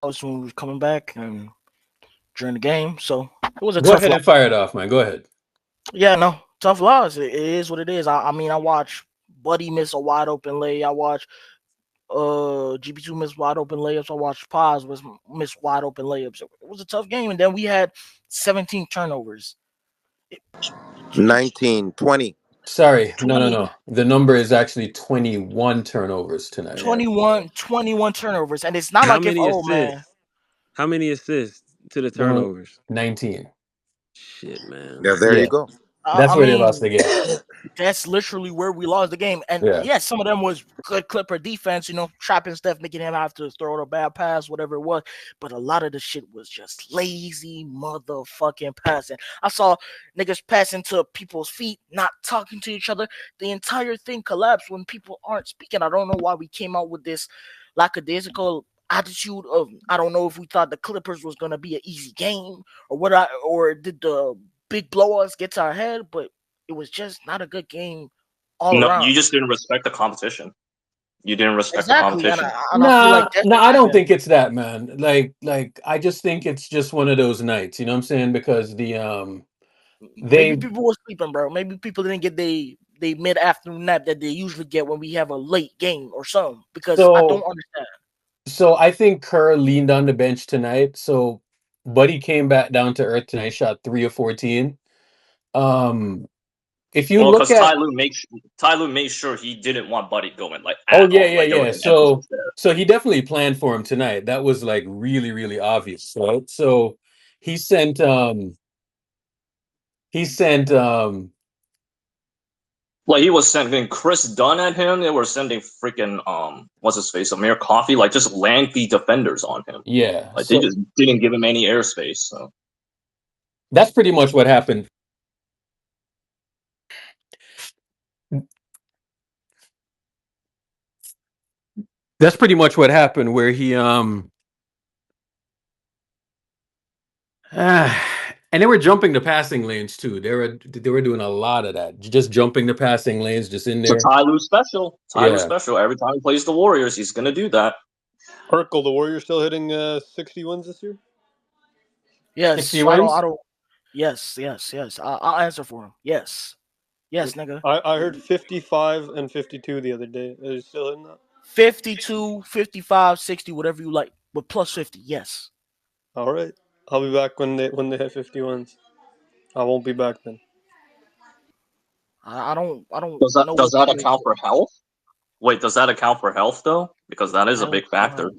loss when we was coming back and during the game. So it was a Go tough ahead loss. and fire it off, man. Go ahead. Yeah, no, tough loss. It is what it is. I mean, I watched Buddy miss a wide open lay. I watched GB2 miss wide open layups. I watched Paz was miss wide open layups. It was a tough game, and then we had 17 turnovers. It, it, 19, 20. Sorry, no, no, 20, no. The number is actually 21 turnovers tonight. Yeah. 21 turnovers, and it's not How like if many oh man, assists? How many assists to the No, turnovers? 19. Shit, man. Yeah, there Yeah, you go. that's I where they lost mean the game. that's literally where we lost the game. And Yeah. yes, some of them was good Clipper defense, trapping Steph, making him have to throw a bad pass, whatever it was. But a lot of the shit was just lazy motherfucking passing. I saw niggas passing to people's feet, not talking to each other. The entire thing collapsed when people aren't speaking. I don't know why we came out with this lackadaisical attitude of I don't know if we thought the Clippers was gonna be an easy game or did the big blowouts get to our head, but it was just not a good game all No, around. you just didn't respect the competition. You didn't respect the Exactly, and competition. I feel like Nah, that's nah, what I don't happened. think it's that, man. Like I just think it's just one of those nights, you know what I'm saying? Because Maybe they people were sleeping, bro. Maybe people didn't get they mid afternoon nap that they usually get when we have a late game or something. Because I don't so understand. so I think Kerr leaned on the bench tonight. So Buddy came back down to earth tonight, shot 3 of 14. Um if you Well, look because at Ty Lue made sure he didn't want Buddy going like Oh at yeah, all. yeah, Like there was yeah. an emphasis there. So he definitely planned for him tonight. That was like really, really obvious, right? So he sent he sent Like he was sending Chris Dunn at him. They were sending freaking what's his face, Amir Coffee, like just lengthy defenders on him. yeah, Like they so just didn't give him any airspace. So that's pretty much what happened. That's pretty much what happened where he and they were jumping the passing lanes too. They were doing a lot of that. Just jumping the passing lanes just in so there. Ty Lue special. Ty Lue Yeah. special. Every time he plays the Warriors, he's gonna do that. Urkel, the Warriors still hitting 60 wins this year? Yes, 60 I wins? don't. Yes. I'll answer for him. Yes, nigga. I heard 55 and 52 the other day. Are you still hitting that? 52, 55, 60, whatever you like, but plus 50. Yes. All right. I'll be back when they hit 50 wins. I won't be back then. I don't Does that know does what that you account for health? Wait, does that account for health though? Because that is a health. big factor.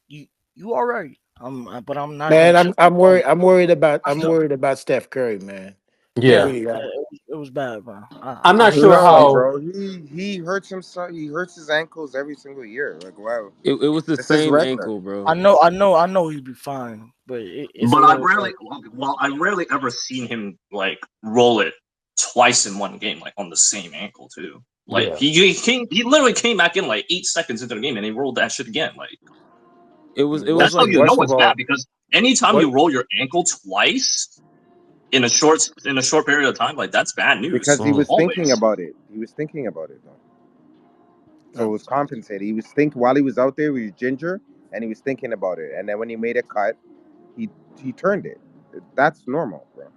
You all right? But I'm not Man, even I'm checking. I'm worried. I'm Still, worried about Steph Curry, man. I Yeah. yeah, really am. it was bad, bro. I'm I not hate sure to say No, it. how bro. He hurts himself. He hurts his ankles every single year. Like wow, It was the this is same regular. ankle, bro. I know he'd be fine, but it's a But little bit. I rarely ever seen him like roll it twice in one game, like on the same ankle too. Like yeah. he literally came back in like 8 seconds into the game and he rolled that shit again. Like It was that's how like you What? know first of it's bad all, because anytime What? you roll your ankle twice in a short period of time, like that's bad news Because he Mm. was thinking always. about it. He was thinking about it though. So it No, was compensated. He was thinking while he was out there. He was ginger, and he was thinking about it. And then when he made a cut, he he turned it. That's normal, bro.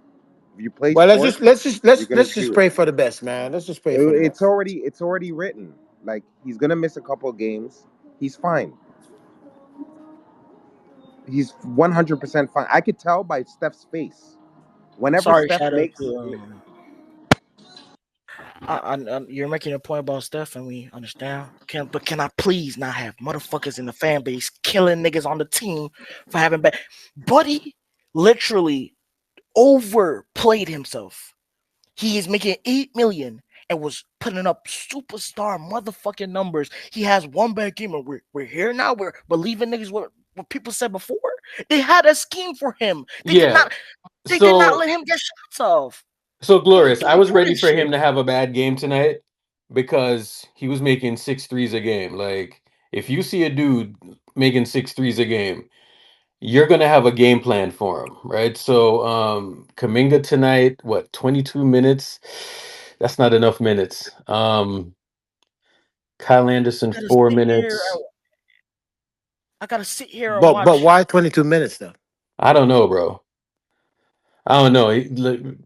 If you play Well, let's sports, just let's just you're let's gonna let's see just it. pray for the best, man. Let's just pray for the best. It's already written. Like he's gonna miss a couple of games. He's fine. He's 100% fine. I could tell by Steph's face. Whenever sorry, Steph shout out makes, to. You're making a point about Steph, and we understand. Can I please not have motherfuckers in the fan base killing niggas on the team for having bad? Buddy literally overplayed himself. He is making 8 million and was putting up superstar motherfucking numbers. He has one bad game, and we're here now. We're believing niggas what people said before. They had a scheme for him. They did Yeah. not. They did not So let him get shots off. so glorious. I Don't was do ready this for shit. him to have a bad game tonight because he was making six threes a game. Like if you see a dude making six threes a game, you're gonna have a game plan for him, right? So Kaminga tonight, what, 22 minutes? That's not enough minutes. Kyle Anderson, Gotta four sit here. minutes. I gotta sit here and But watch. why 22 minutes though? I don't know, bro. I don't know.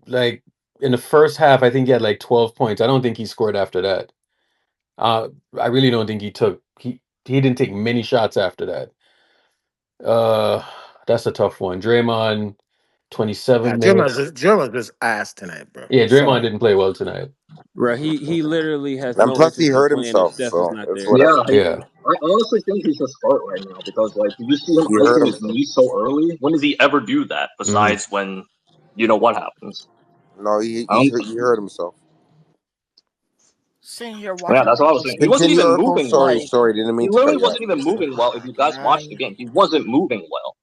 Like in the first half, I think he had like 12 points. I don't think he scored after that. I really don't think he didn't take many shots after that. That's a tough one. Draymond, 27 Nah, minutes. German's just ass tonight, bro. Yeah, I'm Draymond sorry. didn't play well tonight. Bro, he literally has And no plus, he interest in hurt playing if himself, Steph is so not it's there. Yeah, whatever. Yeah. I honestly think he's just hurt right now because, like, did you see him He hurt icing his himself. knee so early? When does he ever do that? Besides when, you know what happens. No, he I don't. he hurt himself. Sitting here Yeah, watching that's what I was people saying. He wasn't Continue, even Urkel. moving well. Sorry, didn't He mean to cut literally you off. wasn't even moving well. If you guys watched the man. game, he wasn't moving well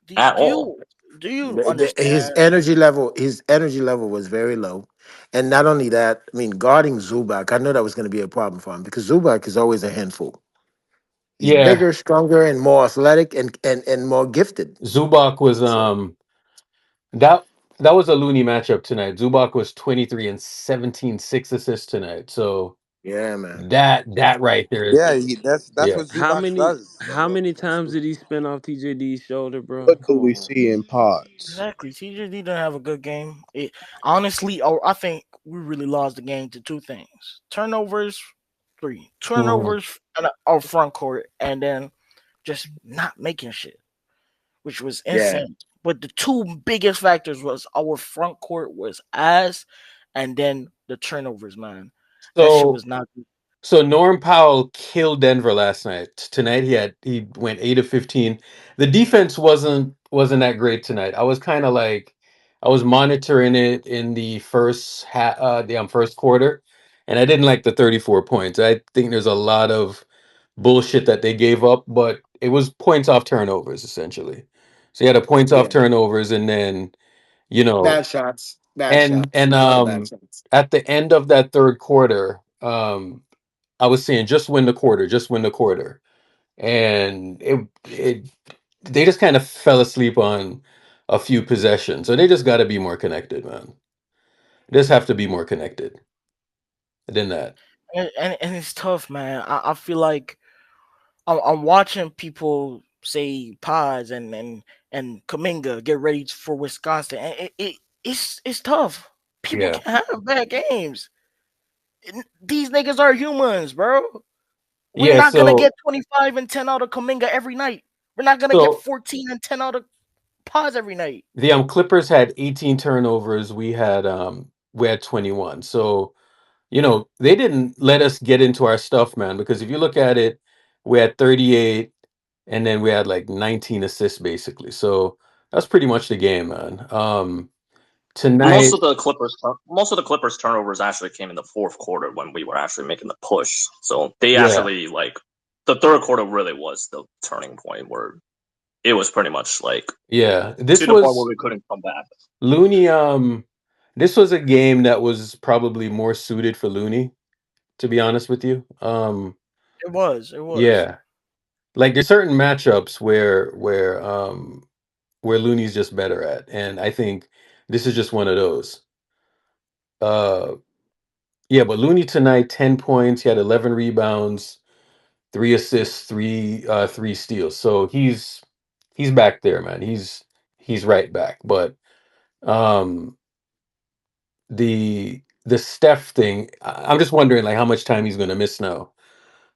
Do, at do all. you understand? His energy level was very low, and not only that, I mean, guarding Zubac, I know that was going to be a problem for him because Zubac is always a handful. He's Yeah. bigger, stronger, and more athletic and more gifted. Zubac was So that that was a loony matchup tonight. Zubac was 23 and 17, 6 assists tonight. So yeah, man. that right there is Yeah, that's yeah. what Zubac does. How many times did he spin off TJD's shoulder, bro? What do Come we on. see in parts? Exactly. TJD didn't have a good game. Honestly, I think we really lost the game to two things: turnovers, turnovers, and our front court, and then just not making shit, which was Yeah. insane. But the two biggest factors was our front court was ass, and then the turnovers, man. That shit was not good. So Norm Powell killed Denver last night. Tonight he went 8 of 15. The defense wasn't that great tonight. I was kind of like I was monitoring it in the first quarter, and I didn't like the 34 points. I think there's a lot of bullshit that they gave up, but it was points off turnovers essentially. So you had a points off Yeah. turnovers, and then you know Bad shots. Bad and shots. A lot of bad shots. at the end of that third quarter, I was saying just win the quarter, just win the quarter. And it they just kind of fell asleep on a few possessions. So they just got to be more connected, man. They just have to be more connected than that. And it's tough, man. I feel like I'm watching people say Paz and Kaminga get ready for Wisconsin, and it's tough. People Yeah. can have bad games. These niggas are humans, bro. We're Yeah, not gonna so get 25 and 10 out of Kaminga every night. We're not gonna get so 14 and 10 out of Paz every night. the Clippers had 18 turnovers. We had 21. So, they didn't let us get into our stuff, man, because if you look at it, we had 38 and then we had like 19 assists basically. So that's pretty much the game, man. Most of Tonight, the Clippers turnovers actually came in the fourth quarter when we were actually making the push. So they yeah, actually the third quarter really was the turning point where it was pretty much like yeah. to This the point where was we couldn't come back. Looney. This was a game that was probably more suited for Looney, to be honest with you. It was. Yeah, like there's certain matchups where Looney's just better at, and I think this is just one of those. Uh, yeah, but Looney tonight, 10 points. He had 11 rebounds, 3 assists, three steals. So he's back there, man. He's right back. But um, the Steph thing, I'm just wondering like how much time he's gonna miss now.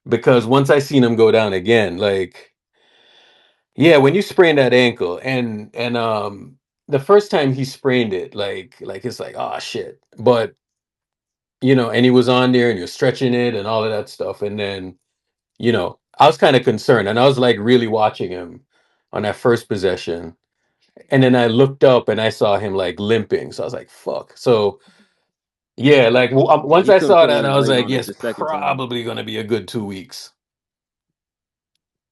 Because once I seen him go down again, like yeah, when you sprain that ankle and the first time he sprained it, like it's like, oh shit. But and he was on there and he was stretching it and all of that stuff. And then, I was kind of concerned and I was like really watching him on that first possession. And then I looked up and I saw him like limping. So I was like, fuck. So yeah, like Yeah, once he I couldn't saw put that, any I was weight like, on it yes, the second time. probably gonna be a good 2 weeks.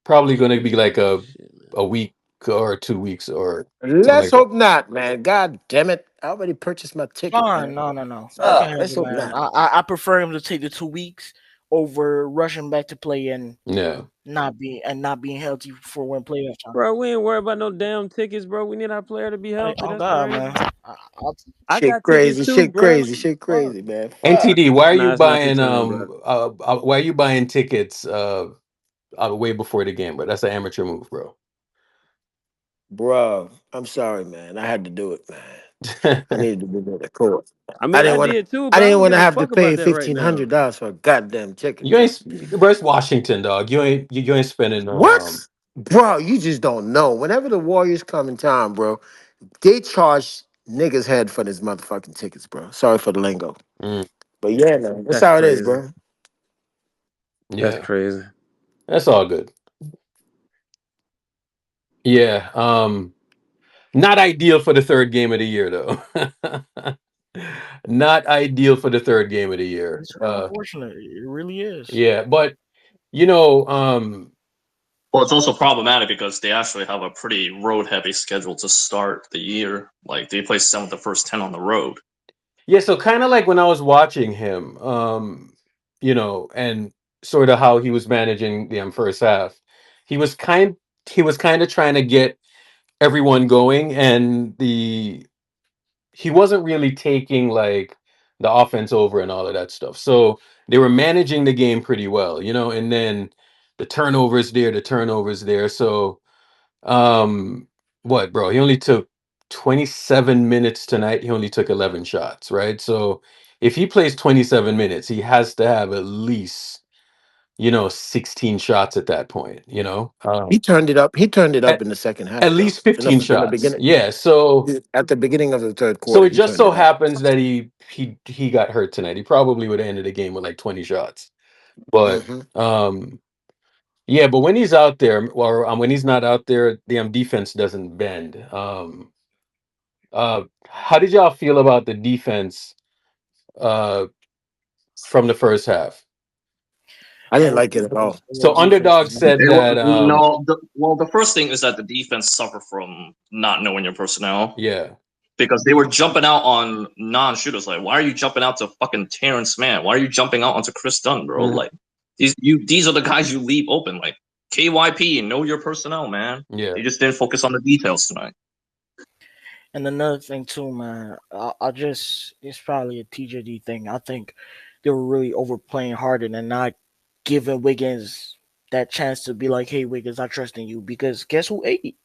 Probably gonna be like Shit, man. a week or 2 weeks or something Let's like that. hope not, man. God damn it. I already purchased my ticket, man. No. You Ah, can have let's it, hope man. not. I prefer him to take the 2 weeks over rushing back to play and Yeah. not being healthy for when playoff time. Bro, we ain't worried about no damn tickets, bro. We need our player to be healthy. Oh That's God, crazy. man. I Shit got tickets crazy, too, shit bro. crazy, shit Fuck. crazy, man. Fuck. NTD, why are you Nah, it's not your buying time, bro. why are you buying tickets way before the game, but that's an amateur move, bro. Bro, I'm sorry, man. I had to do it, man. I needed to be to the court. I I mean, I didn't want to. did too, I but I didn't don't want give to a have to fuck about pay that right now. $1,500 for a goddamn chicken. You ain't, bro. It's Washington, dog. You ain't spending no. What? Bro, you just don't know. Whenever the Warriors come in town, bro, they charge niggas head for this motherfucking tickets, bro. Sorry for the lingo. Mm, But yeah, man, that's That's how it is, crazy. bro. That's yeah, crazy. that's all good. Yeah. Not ideal for the third game of the year, though. Not ideal for the third game of the year. It's unfortunate. It really is. Yeah, but you know, Well, it's also problematic because they actually have a pretty road heavy schedule to start the year. Like they play 7 of the first 10 on the road. yeah, so kind of like when I was watching him, and sort of how he was managing the first half, he was kind of trying to get everyone going, and he wasn't really taking like the offense over and all of that stuff. So they were managing the game pretty well, and then the turnovers there. So what, bro? He only took 27 minutes tonight. He only took 11 shots, right? So if he plays 27 minutes, he has to have at least, 16 shots at that point, He turned it up. He turned it up at, in the second at half, though. least 15 In the shots. beginning, Yeah. So at the beginning of the third so quarter, it he just turned so it up. happens that he got hurt tonight. He probably would have ended the game with like 20 shots. But hmm yeah, but when he's out there, or when he's not out there, the defense doesn't bend. How did y'all feel about the defense uh from the first half? I didn't like it at all. So Underdog said that The first thing is that the defense suffered from not knowing your personnel yeah. because they were jumping out on non-shooters. Like, why are you jumping out to fucking Terrence Mann? Why are you jumping out onto Chris Dunn, bro? Mhm. Like, these are the guys you leave open. Like KYP, know your personnel, man. Yeah. They just didn't focus on the details tonight. And another thing too, man, it's probably a TJD thing. I think they were really overplaying Harden and not giving Wiggins that chance to be like, hey, Wiggins, I trust in you. Because guess who ate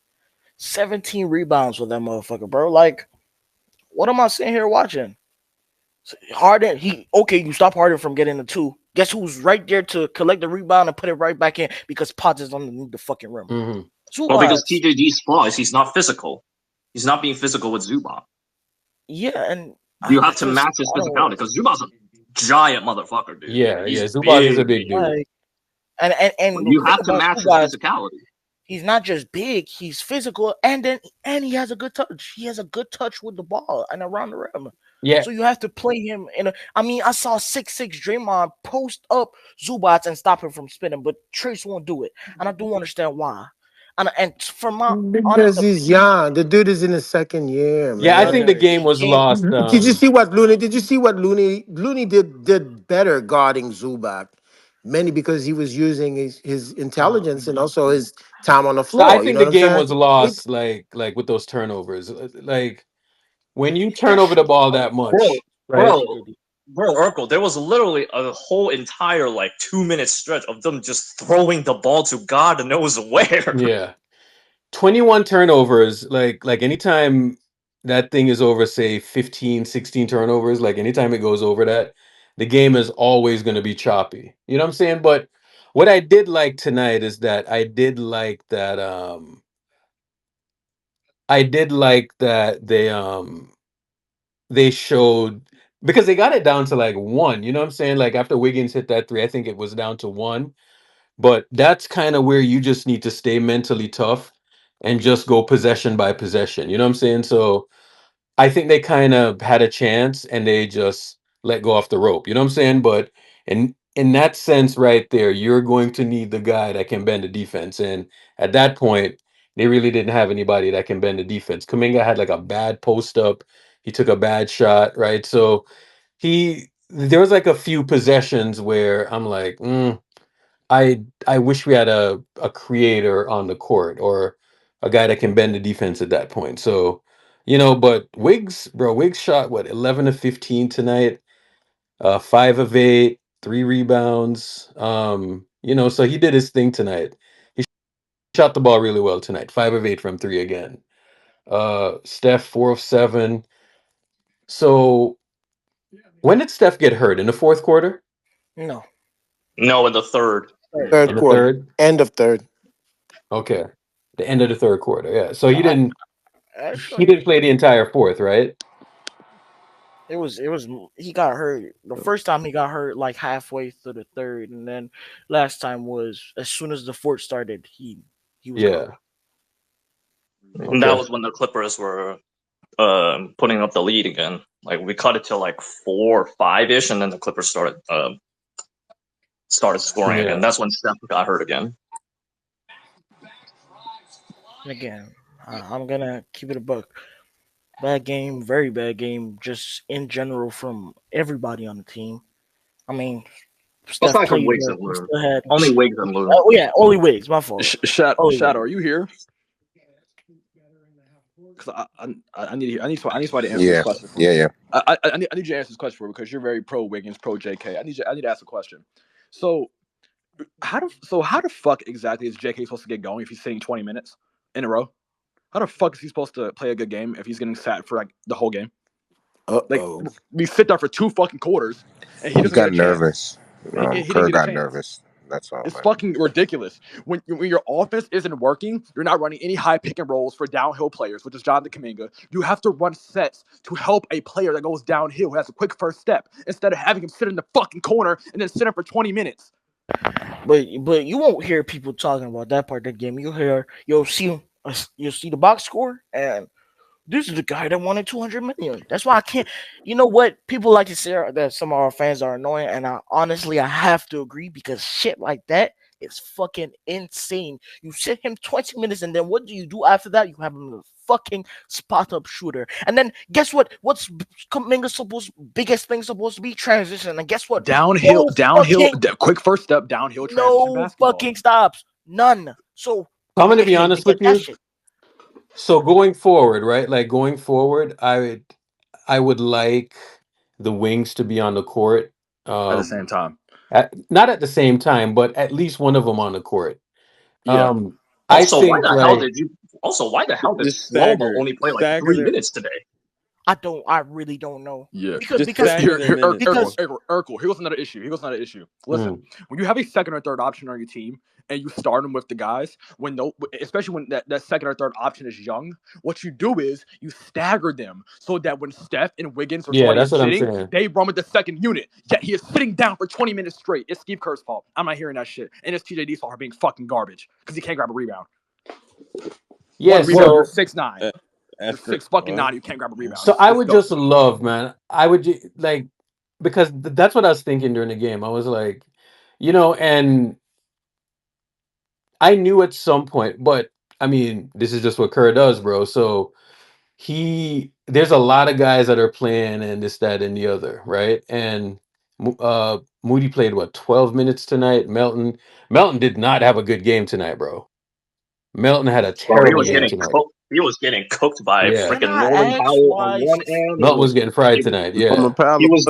17 rebounds for that motherfucker, bro? Like, what am I sitting here watching? Harden, you stop Harden from getting the 2. Guess who's right there to collect the rebound and put it right back in because Potts is underneath the fucking rim. Mm-hmm. Well, because TJD's flaw is he's not physical. He's not being physical with Zubac. Yeah, and you have to match his physicality because Zubac's a giant motherfucker, dude. Yeah, he's Zubac big, is a big dude. Like, and you have to match his physicality. He's not just big; he's physical, and he has a good touch. He has a good touch with the ball and around the rim. Yeah. So you have to play him in a. I mean, I saw 6'6" Draymond post up Zubac and stop him from spinning, but Trace won't do it, and I do understand why. And from my because he's young. The dude is in his second year, man. Yeah, I think the game was lost. Did you see what Looney? Did you see what Looney did better guarding Zubac? Mainly because he was using his intelligence and also his time on the So I floor. You think know the what I'm game saying? was lost, like with those turnovers. Like when you turn over the ball that much, right? Bro, Urkel, there was literally a whole entire 2-minute stretch of them just throwing the ball to God knows where. Yeah. 21 turnovers, like anytime that thing is over, say 15, 16 turnovers, like anytime it goes over that, the game is always going to be choppy. You know what I'm saying? But what I did like tonight is that they showed, because they got it down to like 1, you know what I'm saying? Like after Wiggins hit that 3, I think it was down to 1. But that's kind of where you just need to stay mentally tough and just go possession by possession. You know what I'm saying? So I think they kind of had a chance and they just let go off the rope. You know what I'm saying? But in that sense right there, you're going to need the guy that can bend the defense. And at that point, they really didn't have anybody that can bend the defense. Kuminga had like a bad post up. He took a bad shot, right? So there was like a few possessions where I'm like, I wish we had a creator on the court or a guy that can bend the defense at that point. So, but Wiggs shot what, 11 of 15 tonight, 5 of 8, 3 rebounds. So he did his thing tonight. He shot the ball really well tonight. 5 of 8 from 3 again. Steph 4 of 7. So when did Steph get hurt? In the fourth quarter? No. No, in the third. Third In the quarter. third? End of third. Okay. The end of the third quarter. Yeah. So he didn't Actually, play the entire fourth, right? it was he got hurt. The first time he got hurt like halfway through the third, and then last time was as soon as the fourth started, he was Yeah. gone. And that Okay. was when the Clippers were putting up the lead again. Like we cut it to like 4 or 5-ish, and then the Clippers started scoring Yeah. again. That's when Steph got hurt again. Again, I'm gonna keep it a buck. Bad game, very bad game, just in general from everybody on the team. I mean, Steph Aside from played Wiggs well. and Loon. He still had Only Wiggs and Loon. Oh yeah, only Wiggs. My fault. Shadow, Only Shadow, Wiggs. are you here? Because I need somebody to answer Yeah. this question. For me. Yeah. I need you to answer this question for me because you're very pro Wiggins, pro JK. I need to ask a question. So how the fuck exactly is JK supposed to get going if he's sitting 20 minutes in a row? How the fuck is he supposed to play a good game if he's getting sat for like the whole game? Like we sit there for 2 fucking quarters and he He doesn't got get a chance. nervous. He didn't Kerr get a got chance. nervous. That's all. It's man. fucking ridiculous. When your offense isn't working, you're not running any high pick and rolls for downhill players, which is Jonathan Kuminga. You have to run sets to help a player that goes downhill who has a quick first step instead of having him sit in the fucking corner and then sit there for 20 minutes. But you won't hear people talking about that part of the game. You'll see the box score, and this is the guy that wanted 200 million. That's why I can't. You know what? People like to say that some of our fans are annoying, and I have to agree because shit like that is fucking insane. You sit him 20 minutes, and then what do you do after that? You have him a fucking spot up shooter, and then guess what? What's Kuminga's biggest thing supposed to be? Transition, and guess what? Downhill, quick first step, downhill transition No basketball. fucking stops, none. So I'm gonna be honest with you. shit. So going forward, right? Like going forward, I would like the wings to be on the court At the same time. not at the same time, but at least one of them on the court. Yeah. Also, why the hell did Slomo only play like 3 minutes today? I really don't know. Yeah, because Urkel, here's another issue. Listen, when you have a second or third option on your team and you start them with the guys, especially when that second or third option is young, what you do is you stagger them so that when Steph and Wiggins are sitting, they run with the second unit. Yet he is sitting down for 20 minutes straight. It's Steve Kerr's fault. I'm not hearing that shit, and it's TJD's fault for being fucking garbage because he can't grab a rebound. Yeah, you're 6'9". You're 6'9". You can't grab a rebound. So I would just love, man. I would like because that's what I was thinking during the game. I was like, and I knew at some point, but I mean, this is just what Kerr does, bro. So there's a lot of guys that are playing and this, that, and the other, right? And Moody played 12 minutes tonight. Melton did not have a good game tonight, bro. Melton had a terrible game tonight. He was getting cooked by freaking Norman Powell on one end. Melton was getting fried tonight. Yeah, he was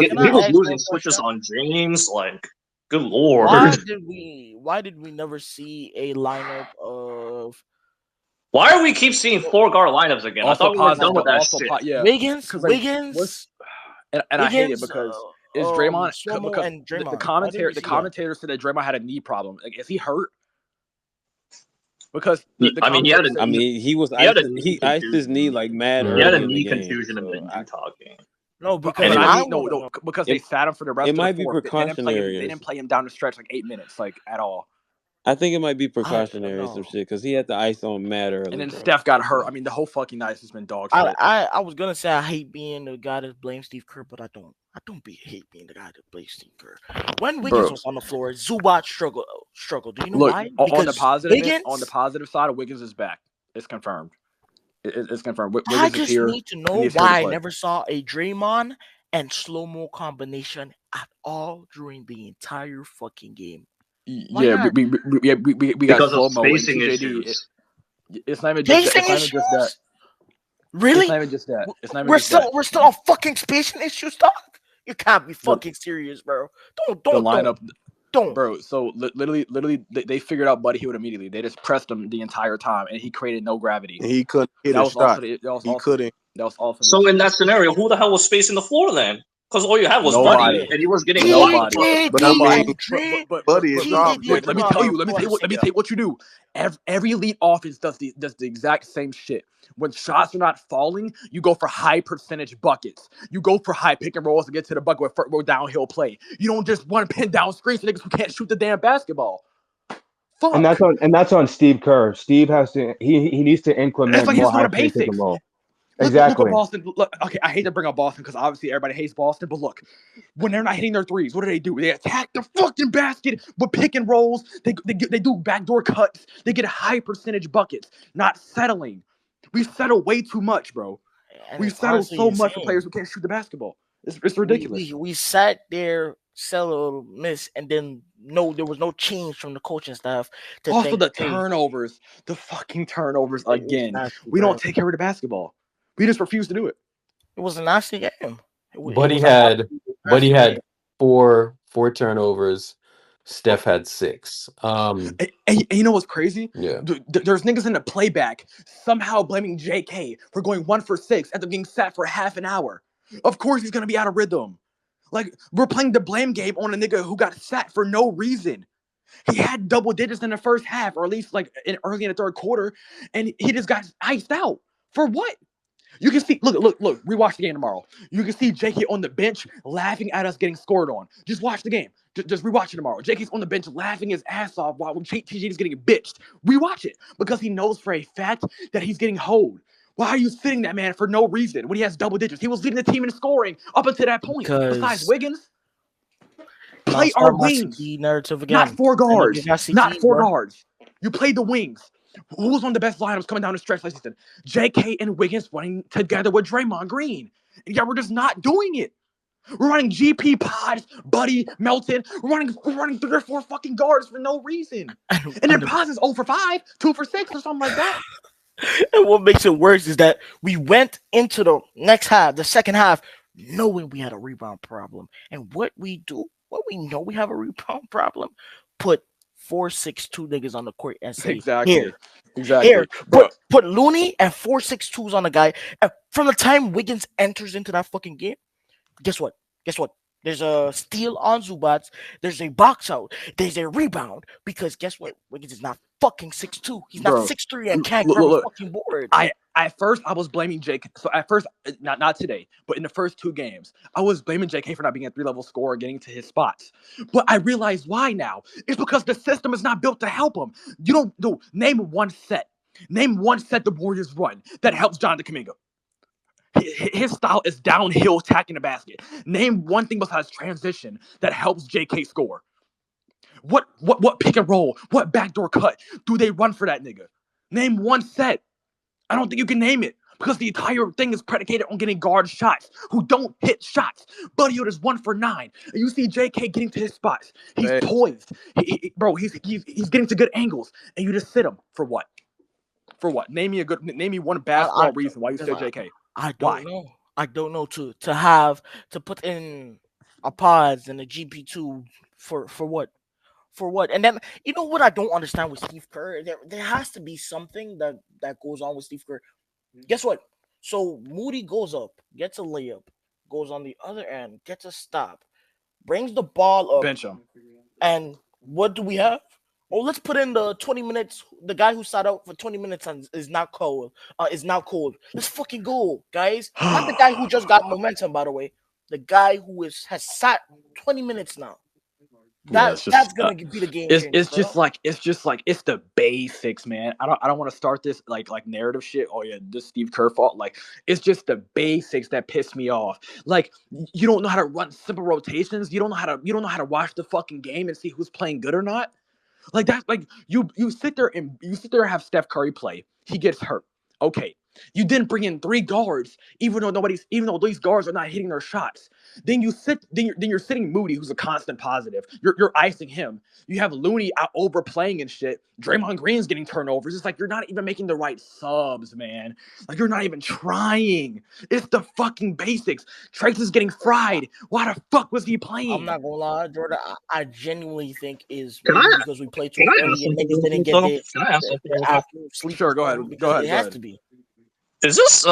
losing switches on James. Like, good lord! Why did we never see a lineup of? Why do we keep seeing 4-guard lineups again? I thought we were done with that shit. Wiggins, and I hate it because is Draymond and Draymond. The commentator said that Draymond had a knee problem. Like, is he hurt? Because he iced his knee like mad. He had a knee contusion in the Utah game. No, because because they sat him for the rest. It might be precautionary. They didn't play him down the stretch like 8 minutes, like at all. I think it might be precautionary or some shit because he had the ice on mad early. And then Steph got hurt. I mean, the whole fucking night has been dog shit. I was gonna say I hate being the guy that blames Steve Kerr, but I don't hate being the guy that blames Steve Kerr. When Wiggins was on the floor, Zubac struggled. Do you know why? On the positive side, Wiggins is back. It's confirmed. It's confirmed. Wiggins I just is here, need to know why I never saw a Draymond and slow-mo combination at all during the entire fucking game. Yeah, we got slow-mo spacing issues. It's not even just that. Really? It's not even just that. We're still on fucking spacing issues, dog. You can't be fucking serious, bro. Don't. Don't. Bro, so literally, they figured out Buddy Hield immediately. They just pressed him the entire time, and he created no gravity. And he couldn't hit That a was also shot. the, that was He also couldn't. that was also the So issue. in that scenario, who the hell was spacing the floor then? Because all you had was Nobody. Buddy, and he was getting Nobody. But I mean, But Buddy is off. let me tell you what you do. Every elite offense does the exact same shit. When shots are not falling, you go for high percentage buckets. You go for high pick and rolls to get to the bucket with downhill play. You don't just want to pin down screens for niggas who can't shoot the damn basketball. Fuck. And that's on Steve Kerr. Steve has to he needs to implement It's like more he's not high a pick and basics. roll. Look Exactly. at Boston. Look, okay, I hate to bring up Boston because obviously everybody hates Boston, but look, when they're not hitting their threes, what do? They attack the fucking basket with pick and rolls. They do backdoor cuts. They get high percentage buckets, not settling. We settle way too much, bro. And We it's settle honestly so much for insane. players who can't shoot the basketball. It's ridiculous. We sat there, settle, miss, and then there was no change from the coaching staff. Also, think, the hey, turnovers, the fucking turnovers it was again. nasty, We bro. don't take care of the basketball. We just refuse to do it. It was a nasty game. Buddy had four turnovers. Steph had 6. And you know what's crazy? Yeah. There's niggas in the playback somehow blaming JK for going 1 for 6 after being sat for half an hour. Of course he's gonna be out of rhythm. Like, we're playing the blame game on a nigga who got sat for no reason. He had double digits in the first half, or at least like early in the third quarter, and he just got iced out. For what? You can see, look, rewatch the game tomorrow. You can see JK on the bench laughing at us getting scored on. Just watch the game. Just rewatch it tomorrow. JK's on the bench laughing his ass off while TJ is getting bitched. Rewatch it because he knows for a fact that he's getting hoed. Why are you sitting that man for no reason when he has double digits? He was leading the team in scoring up until that point. Besides Wiggins, play our wings, narrative again. not 4 guards, not 4 bro. guards. You play the wings. Who was on the best lineups coming down the stretch last season? JK and Wiggins running together with Draymond Green. And yeah, we're just not doing it. We're running GP Pods, Buddy, Melton. We're running 3 or 4 fucking guards for no reason. And then Pods is 0 for 5, 2 for 6, or something like that. And what makes it worse is that we went into the next half, the second half, knowing we had a rebound problem. And what we know we have a rebound problem, put 4-6-2 niggas on the court and say, Exactly. Here, put Looney and 4-6-2s on the guy. And from the time Wiggins enters into that fucking game, guess what? There's a steal on Zubats. There's a box out. There's a rebound. Because guess what? Wiggins is not fucking 6'2". He's not 6'3" and can't grab a fucking board. At first, I was blaming JK. So at first, not today, but in the first 2 games, I was blaming JK for not being a 3-level scorer, getting to his spots. But I realize why now. It's because the system is not built to help him. You don't do. Name one set the Warriors run that helps Jonathan Kuminga. His style is downhill attacking the basket. Name one thing besides transition that helps JK score. What pick and roll, what backdoor cut do they run for that nigga? Name one set. I don't think you can name it because the entire thing is predicated on getting guard shots who don't hit shots. Buddy Hield is 1 for 9. And you see JK getting to his spots. He's poised. He's getting to good angles. And you just sit him for what? For what? Name me one basketball reason why you sit JK. I don't know to put in a Pods and a GP2 for what? For what? And then you know what I don't understand with Steve Kerr? There has to be something that goes on with Steve Kerr. Guess what? So Moody goes up, gets a layup, goes on the other end, gets a stop, brings the ball up, bench him. And what do we have? Oh, let's put in the 20 minutes. The guy who sat out for 20 minutes and is now cold. Let's fucking go, guys. Not the guy who just got momentum, by the way. The guy who has sat 20 minutes now. That's gonna be the game. It's just like it's the basics, man. I don't want to start this like narrative shit. Oh yeah, this Steve Kerr fault. Like, it's just the basics that piss me off. Like, you don't know how to run simple rotations. You don't know how to watch the fucking game and see who's playing good or not. Like, that's like you sit there and have Steph Curry play. He gets hurt. Okay. You didn't bring in 3 guards, even though these guards are not hitting their shots. Then you're sitting Moody, who's a constant positive. You're icing him. You have Looney out overplaying and shit. Draymond Green's getting turnovers. It's like you're not even making the right subs, man. Like you're not even trying. It's the fucking basics. Trace is getting fried. Why the fuck was he playing? I'm not gonna lie, Jordan. I genuinely think is Can maybe I because we played too can I early ask and something niggas real didn't quick get though? their, Can I ask their, something their real quick? afternoon sleep. Sure, go ahead. Because Go ahead. it Go has ahead. to be. Is this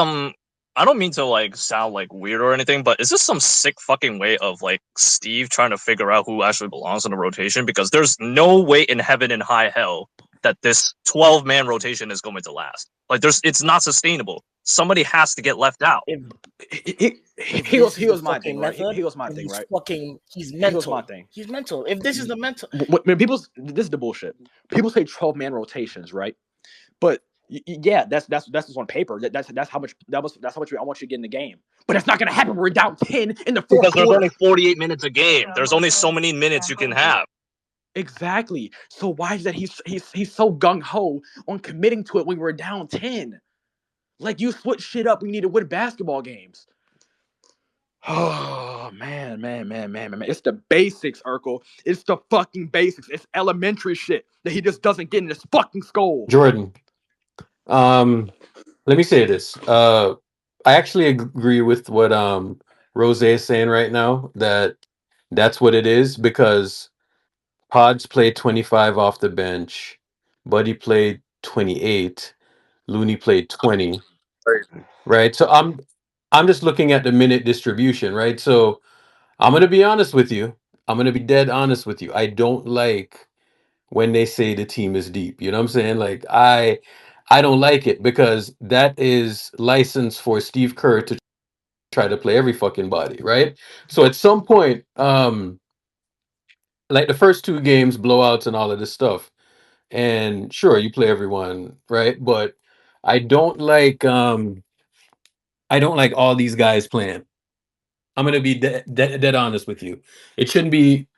I don't mean to like sound like weird or anything, but is this some sick fucking way of like Steve trying to figure out who actually belongs in the rotation? Because there's no way in heaven and high hell that this 12-man rotation is going to last. Like it's not sustainable. Somebody has to get left out. If He this is the was my thing, fucking right? method, He was my then thing, right? he's He was my mental. thing. He's mental. If this is the mental, When this is the bullshit. People say 12-man rotations, right? But yeah, that's what's on paper. That's how much I want you to get in the game. But it's not gonna happen. We're down 10 in the fourth Because there's quarter. only 48 minutes a game. There's only so many minutes you can have. Exactly. So why is that he's so gung ho on committing to it when we're down 10? Like you switch shit up. We need to win basketball games. Oh man. It's the basics, Urkel. It's the fucking basics. It's elementary shit that he just doesn't get in his fucking skull. Jordan, let me say this. I actually agree with what Rose is saying right now, that's what it is, because Pods played 25 off the bench, Buddy played 28, Looney played 20, right? So I'm just looking at the minute distribution, right? So I'm gonna be honest with you. I'm gonna be dead honest with you. I don't like when they say the team is deep. You know what I'm saying? Like I don't like it, because that is license for Steve Kerr to try to play every fucking body, right? So at some point, like the first 2 games, blowouts and all of this stuff, and sure, you play everyone, right? But I don't like all these guys playing. I'm gonna be dead honest with you. It shouldn't be.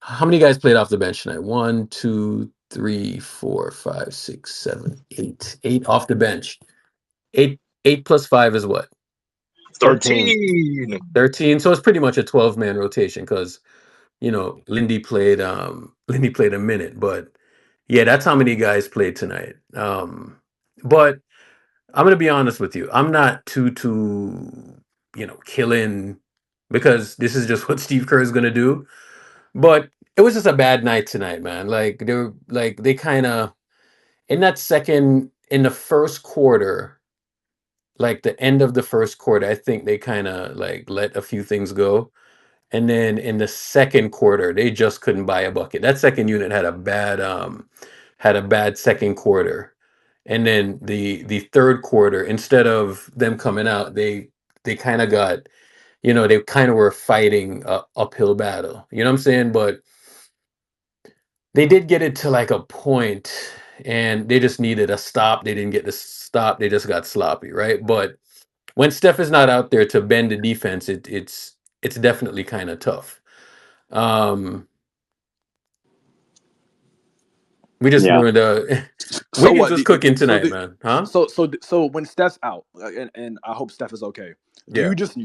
How many guys played off the bench tonight? 1, 2, 3, 4, 5, 6, 7, 8. 8 off the bench. 8 plus 5 is what? 13. 13. So it's pretty much a 12-man rotation, because Lindy played a minute, but yeah, that's how many guys played tonight. But I'm gonna be honest with you. I'm not too killing, because this is just what Steve Kerr is gonna do. But it was just a bad night tonight, man. Like they kind of, in the first quarter, like the end of the first quarter, I think they kind of like let a few things go. And then in the second quarter, they just couldn't buy a bucket. That second unit had a bad second quarter. And then the third quarter, instead of them coming out, they kind of got, they kind of were fighting a uphill battle. You know what I'm saying? But they did get it to like a point, and they just needed a stop. They didn't get the stop. They just got sloppy, right? But when Steph is not out there to bend the defense, it's definitely kind of tough. Um, we just Yeah. learned So Wiggins what? was cooking tonight, man. Huh? So when Steph's out, and I hope Steph is okay. Do Yeah. you just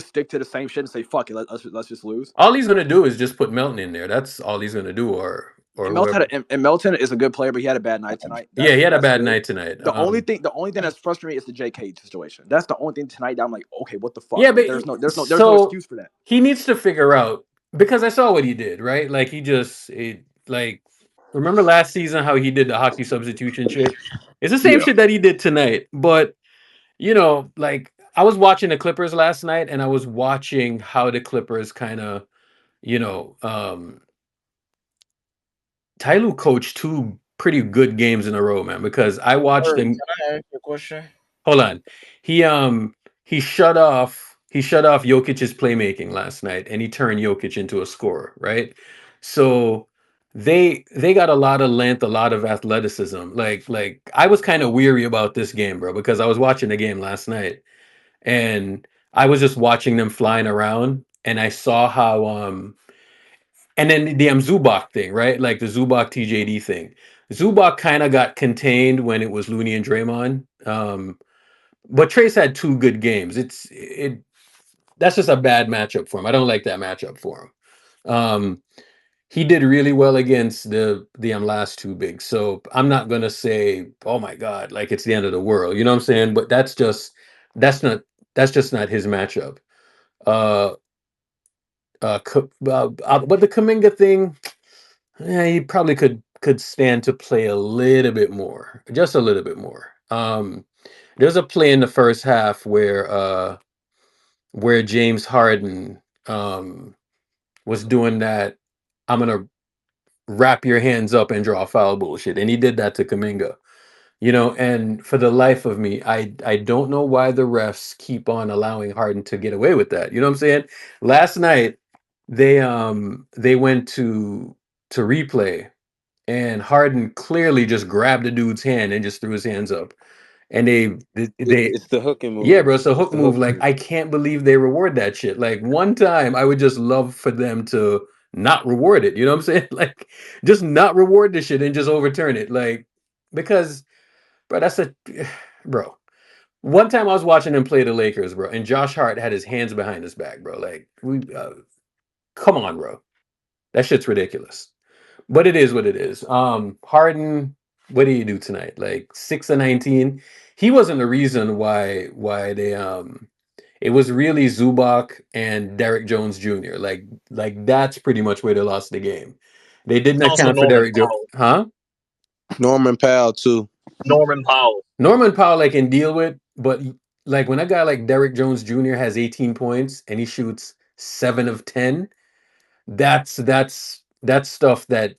stick to the same shit and say fuck it? Let's just lose. All he's gonna do is just put Melton in there. That's all he's gonna do, or And whoever. Melton is a good player, but he had a bad night tonight. Yeah, he had a That's bad good. night tonight. The only thing that's frustrating is the JK situation. That's the only thing tonight that I'm like, okay, what the fuck? Yeah, Like, but there's no so excuse for that. he needs to figure out, because I saw what he did, right? Like like, remember last season how he did the hockey substitution shit? It's the same Yeah. shit that he did tonight. But like I was watching the Clippers last night, and I was watching how the Clippers kind of, Ty Lue coached 2 pretty good games in a row, man, because I watched him. Can I ask you a question? Hold on. He shut off Jokic's playmaking last night, and he turned Jokic into a scorer, right? So they got a lot of length, a lot of athleticism. Like I was kind of weary about this game, bro, because I was watching the game last night, and I was just watching them flying around, and I saw how and then the Zubac thing, right? Like the Zubac TJD thing. Zubac kind of got contained when it was Looney and Draymond. but Trace had 2 good games. That's just a bad matchup for him. I don't like that matchup for him. He did really well against the last 2 bigs. So I'm not gonna say, oh my God, like it's the end of the world. You know what I'm saying? But that's not that's just not his matchup. Uh, but the Kaminga thing, yeah, he probably could stand to play a little bit more, just a little bit more. There's a play in the first half where James Harden was doing that. I'm gonna wrap your hands up and draw foul bullshit, and he did that to Kaminga. And for the life of me, I don't know why the refs keep on allowing Harden to get away with that. You know what I'm saying? Last night they went to replay, and Harden clearly just grabbed the dude's hand and just threw his hands up. And they It's the hooking yeah, move. bro, it's a It's hook the move. hook Like, move. I can't believe they reward that shit. Like, one time I would just love for them to not reward it. You know what I'm saying? Like, just not reward the shit and just overturn it. Like, because, bro, bro. One time I was watching him play the Lakers, bro, and Josh Hart had his hands behind his back, bro. Like, come on, bro. That shit's ridiculous. But it is what it is. Harden, what do you do tonight? Like 6 of 19. He wasn't the reason why they it was really Zubac and Derek Jones Jr. Like that's pretty much where they lost the game. They didn't Also account for Norman Derek Jones. Powell. Huh? Norman Powell too. Norman Powell. Norman Powell I can deal with, but like when a guy like Derek Jones Jr. has 18 points and he shoots 7 of 10, that's stuff that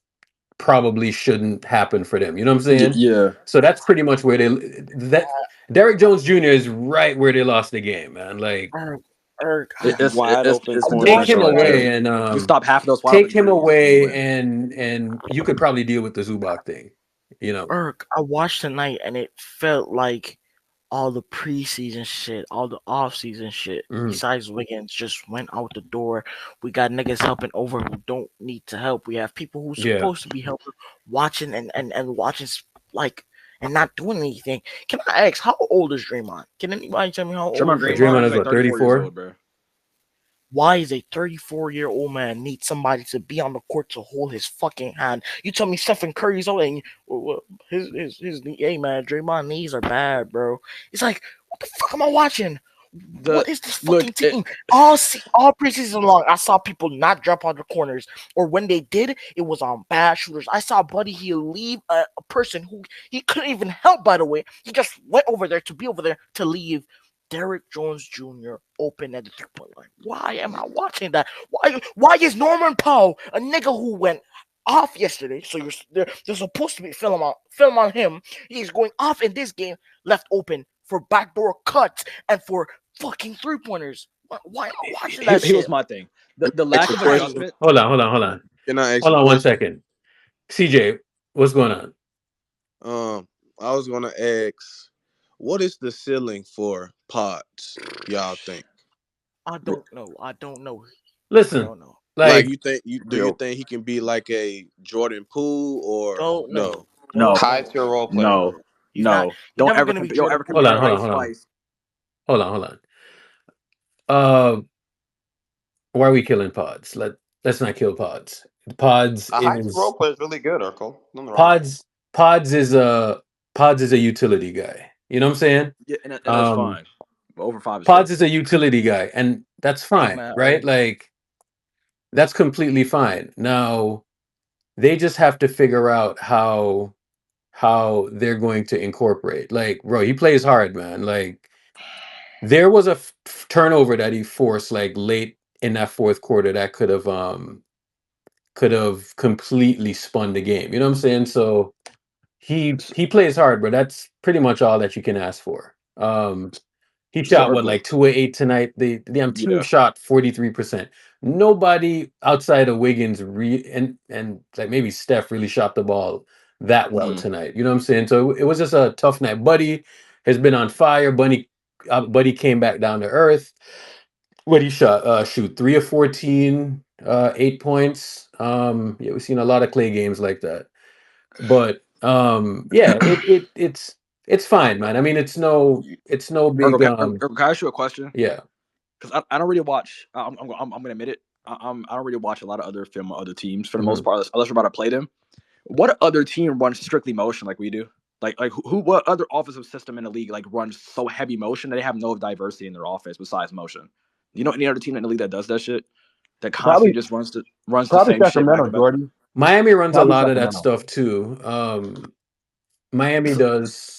probably shouldn't happen for them. You know what I'm saying? Yeah. So that's pretty much where that Derek Jones Jr. is right where they lost the game, man. Like, Wide open It's corner take ridiculous, him three. man. away and You stop half of those wide take open him threes, and you away win. and you could probably deal with the Zubac thing. I watched tonight and it felt like all the preseason shit, all the off-season shit, besides Wiggins, just went out the door. We got niggas helping over who don't need to help. We have people who's Yeah. supposed to be helping, watching and watching like and not doing anything. Can I ask, how old is Draymond? Can anybody tell me how old Draymond is like what, 34 years 34? old, bro. Why is a 34-year-old man need somebody to be on the court to hold his fucking hand? You tell me Stephen Curry's old and his hey man, Draymond knees are bad, bro. It's like, what the fuck am I watching? What is this fucking team? All preseason long, I saw people not drop on the corners, or when they did, it was on bad shooters. I saw Buddy Hield leave a person who he couldn't even help. By the way, he just went over there to be over there to leave Derek Jones Jr. open at the 3-point line. Why am I watching that? Why is Norman Powell, a nigga who went off yesterday, so they're supposed to be film on him, he's going off in this game, left open for backdoor cuts and for fucking 3-pointers? Why am I watching that shit? Here's my thing. The lack of adjustment. Hold on. Can I ask Hold you a on one question? second. CJ, what's going on? I was gonna ask, what is the ceiling for Pods, y'all think? I don't know. Listen, I don't know. Like you think do you think he can be like a Jordan Poole or Don't know. No. High tier role player. No. He's No. not, Don't never ever gonna be compare. Don't ever Jordan compare Poole. Ice Spice. Hold on. Why are we killing Pods? Let's not kill Pods. Pods A high tier is role player is really good, Urkel. Nothing wrong. Pods is a utility guy. You know what I'm saying? Yeah, and that's fine. But over 5 is Pods good. is a utility guy, and that's fine, right? Like, that's completely fine. Now, they just have to figure out how they're going to incorporate. Like, bro, he plays hard, man. Like, there was a turnover that he forced like late in that fourth quarter that could have completely spun the game. You know what I'm saying? So he plays hard, but that's pretty much all that you can ask for. He shot what, like 2 of 8 tonight. The damn team shot 43%. Nobody outside of Wiggins and like maybe Steph really shot the ball that well tonight. You know what I'm saying? So it was just a tough night. Buddy has been on fire. Buddy came back down to earth. What he shot? Shoot, 3 of 14, 8 points. Yeah, we've seen a lot of Clay games like that. But yeah, it's It's fine, man. I mean, it's no big. Can I ask you a question? Yeah. Because I don't really watch. I'm gonna admit it. I don't really watch a lot of other film or other teams for the most part, unless we're about to play them. What other team runs strictly motion like we do? Like what other offensive system in the league like runs so heavy motion that they have no diversity in their offense besides motion? You know any other team in the league that does that shit? That constantly just runs the same Sacramento, shit. Jordan. Miami runs Probably a lot Sacramento. of that stuff too. Miami does.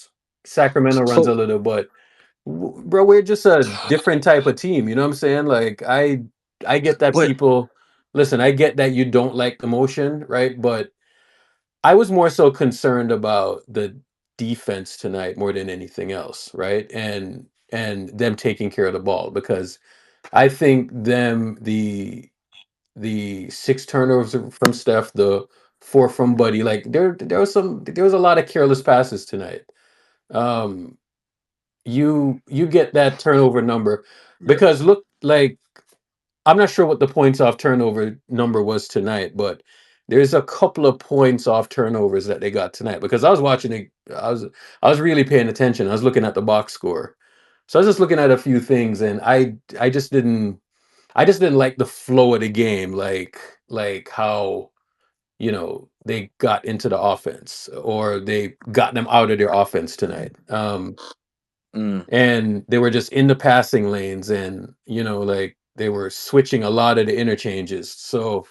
Sacramento runs a little, but bro, we're just a different type of team. You know what I'm saying? Like I get that people listen. I get that you don't like the motion, right? But I was more so concerned about the defense tonight more than anything else, right? And them taking care of the ball because I think the 6 turnovers from Steph, the 4 from Buddy, like there was a lot of careless passes tonight. You get that turnover number because look, like I'm not sure what the points off turnover number was tonight, but there's a couple of points off turnovers that they got tonight because I was watching it. I was really paying attention. I was looking at the box score, so I was just looking at a few things, and I just didn't like the flow of the game, like how they got into the offense or they got them out of their offense tonight. And they were just in the passing lanes and like they were switching a lot of the interchanges, so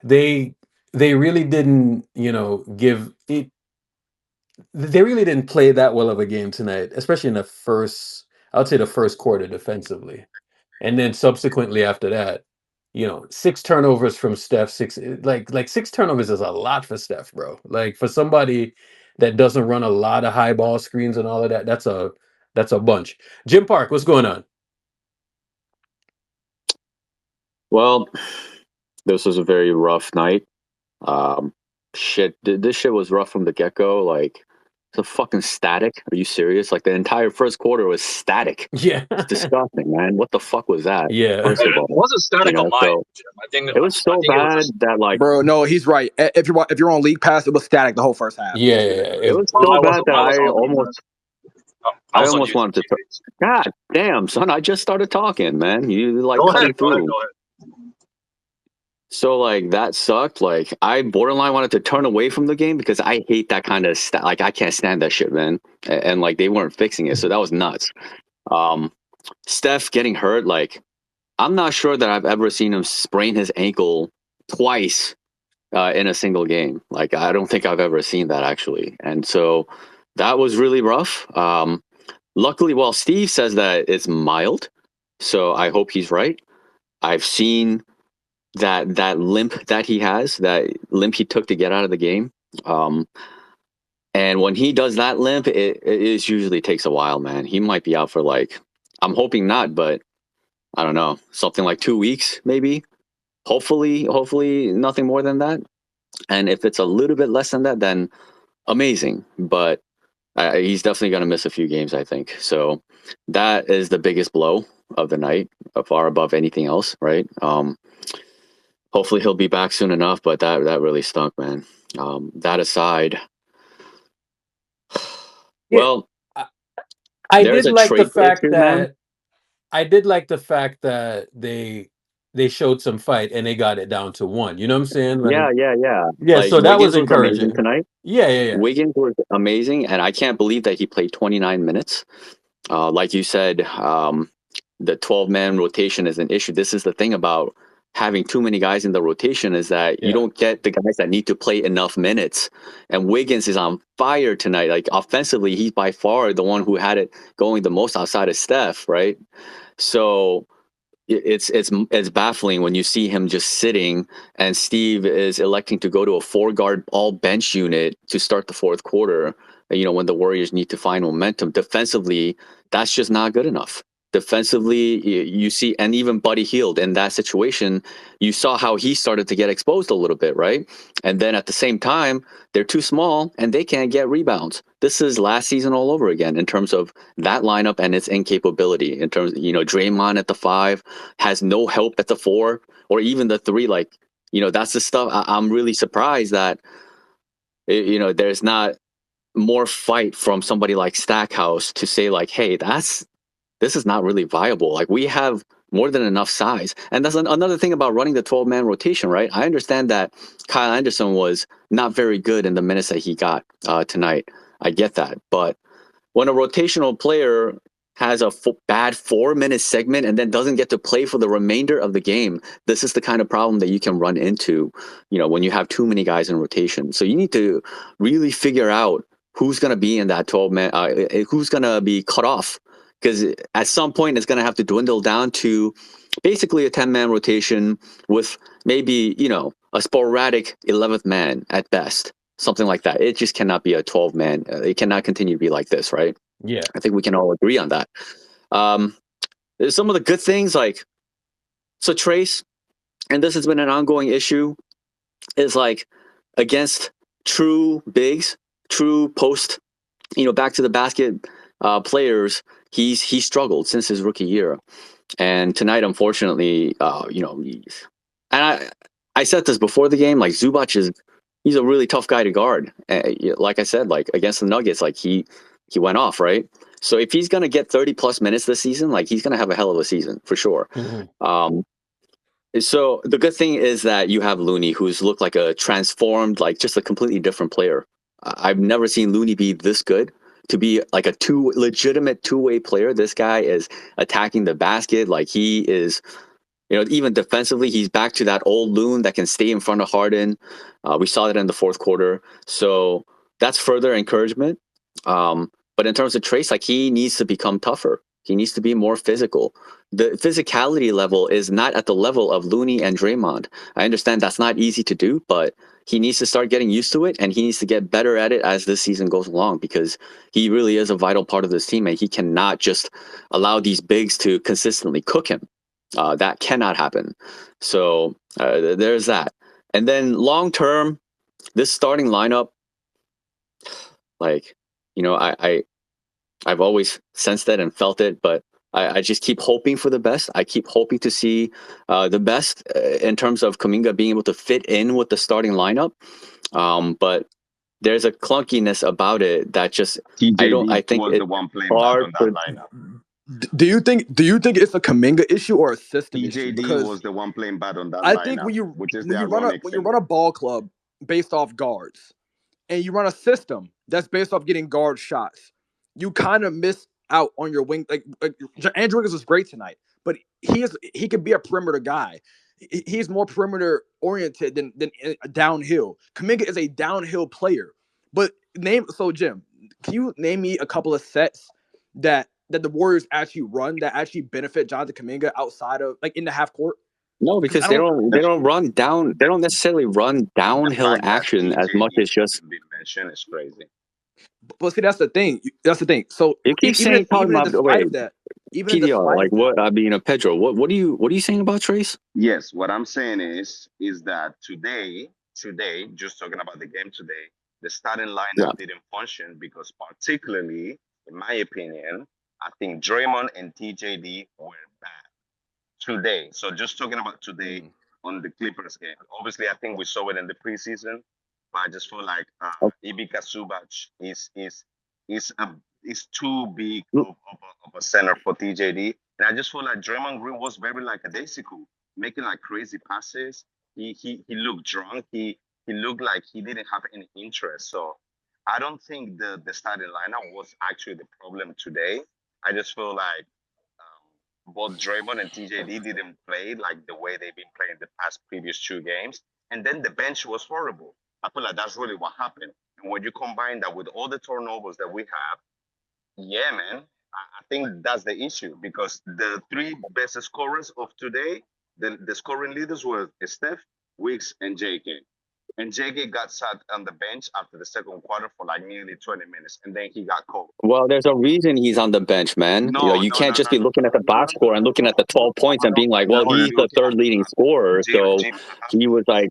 they really didn't give it they really didn't play that well of a game tonight, especially in the first, I would say the first quarter defensively. And then subsequently after that, 6 turnovers from Steph. 6 turnovers is a lot for Steph, bro. Like for somebody that doesn't run a lot of high ball screens and all of that, that's a bunch. Jim Park, what's going on? Well, this was a very rough night. This shit was rough from the get-go. Like, it's a fucking static. Are you serious? Like, the entire first quarter was static. Yeah. It's disgusting, man. What the fuck was that? Yeah. First of all, It wasn't static on my end, Jim. I think it was so bad that, like... Bro, no, he's right. If you're on League Pass, it was static the whole first half. Yeah. It was so bad that I almost wanted to... God damn, son. I just started talking, man. You, like, cutting through. Go ahead. So, like, that sucked. Like, I borderline wanted to turn away from the game because I hate that kind of like, I can't stand that shit, man. And like, they weren't fixing it, so that was nuts. Steph getting hurt, like, I'm not sure that I've ever seen him sprain his ankle twice in a single game. Like, I don't think I've ever seen that, actually. And so that was really rough. Luckily, well, Steve says that it's mild, so I hope he's right. I've seen that limp that he has, that limp he took to get out of the game. And when he does that limp, it usually takes a while, man. He might be out for, like, I'm hoping not, but I don't know, something like 2 weeks, maybe. Hopefully nothing more than that. And if it's a little bit less than that, then amazing. But he's definitely going to miss a few games, I think. So that is the biggest blow of the night, far above anything else, right? Hopefully he'll be back soon enough, but that really stunk, man. That aside, well, I did like the fact that they showed some fight and they got it down to 1. You know what I'm saying? Like, yeah. Like, so that was encouraging tonight. Yeah. Wiggins was amazing, and I can't believe that he played 29 minutes. Like you said, the 12-man rotation is an issue. This is the thing about having too many guys in the rotation, is that you don't get the guys that need to play enough minutes. And Wiggins is on fire tonight. Like, offensively, he's by far the one who had it going the most outside of Steph, right? So it's baffling when you see him just sitting and Steve is electing to go to a 4-guard all bench unit to start the fourth quarter. When the Warriors need to find momentum defensively, that's just not good enough. Defensively, you see, and even Buddy Hield in that situation, you saw how he started to get exposed a little bit, right? And then at the same time, they're too small and they can't get rebounds. This is last season all over again in terms of that lineup and its incapability. In terms, Draymond at the 5 has no help at the 4 or even the 3. Like, that's the stuff I'm really surprised that, there's not more fight from somebody like Stackhouse to say like, hey, this is not really viable. Like, we have more than enough size. And that's another thing about running the 12-man rotation, right? I understand that Kyle Anderson was not very good in the minutes that he got tonight. I get that. But when a rotational player has a bad 4-minute segment and then doesn't get to play for the remainder of the game, this is the kind of problem that you can run into, when you have too many guys in rotation. So you need to really figure out who's going to be in that 12-man, who's going to be cut off. Because at some point, it's going to have to dwindle down to basically a 10-man rotation with maybe, a sporadic 11th man at best, something like that. It just cannot be a 12-man. It cannot continue to be like this, right? Yeah. I think we can all agree on that. Some of the good things, like, so Trace, and this has been an ongoing issue, is like against true bigs, true post, back to the basket players, he's struggled since his rookie year. And tonight, unfortunately, and I said this before the game, like, Zubac he's a really tough guy to guard. Like I said, like against the Nuggets, like he went off, right? So if he's gonna get 30+ minutes this season, like, he's gonna have a hell of a season for sure. Mm-hmm. So the good thing is that you have Looney, who's looked like a transformed, like just a completely different player. I've never seen Looney be this good. To be like a legitimate two-way player, this guy is attacking the basket. Like, he is, even defensively, he's back to that old Loon that can stay in front of Harden. We saw that in the fourth quarter. So that's further encouragement. But in terms of Trace, like, he needs to become tougher. He needs to be more physical. The physicality level is not at the level of Looney and Draymond. I understand that's not easy to do, but he needs to start getting used to it, and he needs to get better at it as this season goes along, because he really is a vital part of this team, and he cannot just allow these bigs to consistently cook him. That cannot happen. So there's that. And then long term, this starting lineup, like, I've always sensed it and felt it, but I just keep hoping for the best. I keep hoping to see the best in terms of Kuminga being able to fit in with the starting lineup. But there's a clunkiness about it that just I think was it's the one playing hard bad on that lineup. Do you think it's a Kuminga issue or a system issue? TJD Because was the one playing bad on that I lineup, think when you when run a ball club based off guards, and you run a system that's based off getting guard shots, you kind of miss out on your wing. Like Andrew Wiggins was great tonight, but he could be a perimeter guy. He's more perimeter oriented than downhill. Kuminga is a downhill player. But Jim, can you name me a couple of sets that the Warriors actually run that actually benefit Jonathan Kuminga outside of, like, in the half court? No, because they don't run down. They don't necessarily run downhill action as much as just. Mention is crazy. But see, that's the thing. So you keep saying talking about that. PDR, like what? I mean, Pedro, what are you saying about Trace? Yes, what I'm saying is that today, just talking about the game today, the starting lineup didn't function because, particularly, in my opinion, I think Draymond and TJD were bad today. So just talking about today on the Clippers game. Obviously, I think we saw it in the preseason, but I just feel like Ivica Zubac is too big of a center for TJD. And I just feel like Draymond Green was very lackadaisical, making like crazy passes. He looked drunk. He looked like he didn't have any interest. So I don't think the starting lineup was actually the problem today. I just feel like both Draymond and TJD didn't play like the way they've been playing the past previous 2 games. And then the bench was horrible. I feel like that's really what happened. And when you combine that with all the turnovers that we have, yeah, man, I think that's the issue, because the 3 best scorers of today, the scoring leaders were Steph, Wicks, and JK. And JK got sat on the bench after the second quarter for like nearly 20 minutes, and then he got cold. Well, there's a reason he's on the bench, man. You can't just be looking at the box score and looking at the 12 points and being like, well, he's the 3rd leading scorer. So he was like,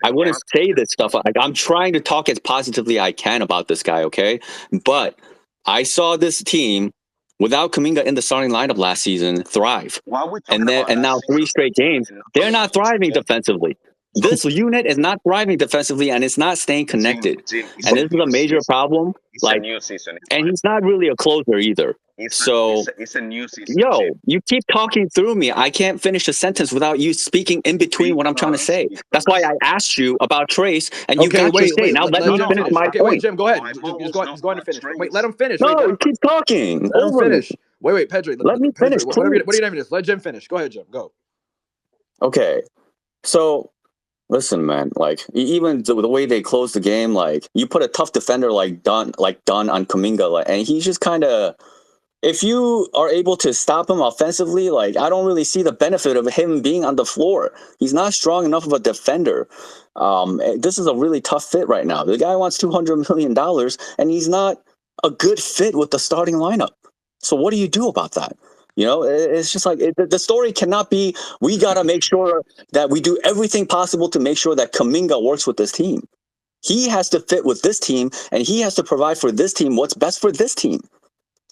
I wouldn't say this stuff. Like, I'm trying to talk as positively I can about this guy, okay? But I saw this team without Kuminga in the starting lineup last season thrive. And now 3 straight games, they're not thriving defensively. This unit is not thriving defensively, and it's not staying connected. Jim, it's And a this is a new major season. problem. It's a Like, new season. and he's not really a closer either. So, It's a new season, yo, Jim. you keep talking through me. I can't finish a sentence without you speaking in between what I'm trying to say. That's why I asked you about Trace, and you Okay, got your wait, say. Now let me Jim finish finish. my Okay, wait, point. Jim, go ahead. My Just, fault just was go, not just go ahead and about finish. Wait, Trace. let him finish. No, Wait, let you him, keep talking let him over me. finish. Wait, Pedro. Let me Pedro, finish, whatever please. your name is. Let Jim finish. Go ahead, Jim. Go. Okay, so listen, man. Like even the way they close the game, like you put a tough defender like Dunn on Kuminga, like, and he's just kind of. If you are able to stop him offensively, like I don't really see the benefit of him being on the floor. He's not strong enough of a defender. This is a really tough fit right now. The guy wants $200 million, and he's not a good fit with the starting lineup. So what do you do about that? You know, it's just like the story cannot be. We gotta make sure that we do everything possible to make sure that Kuminga works with this team. He has to fit with this team, and he has to provide for this team what's best for this team.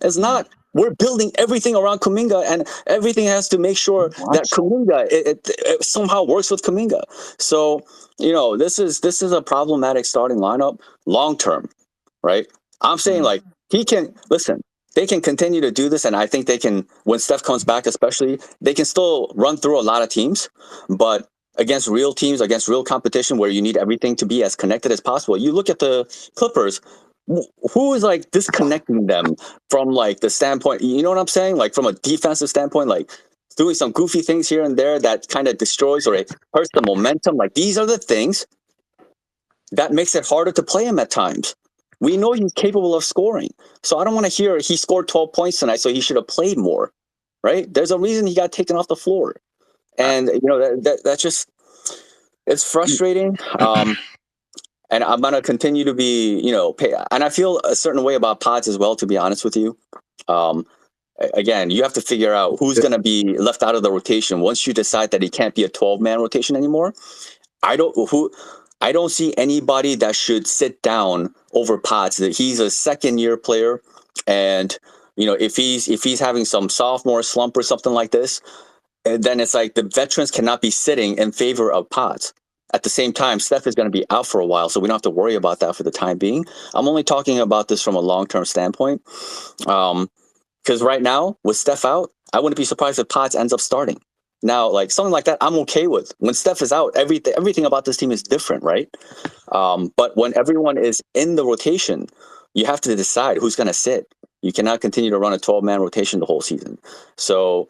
It's not. We're building everything around Kuminga, and everything has to make sure that Kuminga it somehow works with Kuminga. So you know, this is a problematic starting lineup long term, right? I'm saying like he can listen. They can continue to do this, and I think they can. When Steph comes back, especially, they can still run through a lot of teams, but against real teams, against real competition, where you need everything to be as connected as possible. You look at the Clippers. Who is like disconnecting them from like the standpoint? You know what I'm saying? Like from a defensive standpoint, like doing some goofy things here and there that kind of destroys or it hurts the momentum. Like these are the things that makes it harder to play him at times. We know he's capable of scoring. So I don't want to hear he scored 12 points tonight, so he should have played more, right? There's a reason he got taken off the floor. And, you know, that's just, it's frustrating. And I'm going to continue to be, you know, and I feel a certain way about Pods as well, to be honest with you. Again, you have to figure out who's going to be left out of the rotation once you decide that he can't be a 12-man rotation anymore. I don't see anybody that should sit down over Potts. That he's a second-year player, and you know if he's having some sophomore slump or something like this, then it's like the veterans cannot be sitting in favor of Potts. At the same time, Steph is going to be out for a while, so we don't have to worry about that for the time being. I'm only talking about this from a long-term standpoint, because right now with Steph out, I wouldn't be surprised if Potts ends up starting. Now, like something like that, I'm okay with. When Steph is out, everything about this team is different, right? But when everyone is in the rotation, you have to decide who's going to sit. You cannot continue to run a 12-man rotation the whole season. So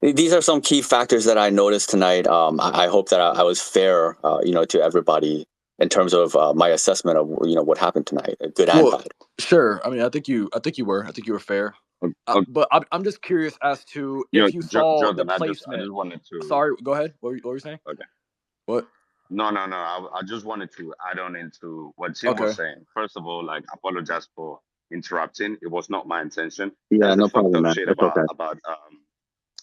these are some key factors that I noticed tonight. I hope that I was fair, you know, to everybody in terms of my assessment of what happened tonight, good and bad. Sure. I mean, I think you were fair. But I'm just curious as to if you saw Jordan, the placement. I just wanted to. Sorry, go ahead. What were you saying? Okay. What? No. I just wanted to add on into what Jim was saying. First of all, like, apologize for interrupting. It was not my intention. Yeah, That's no the fucked problem, up man. shit It's okay.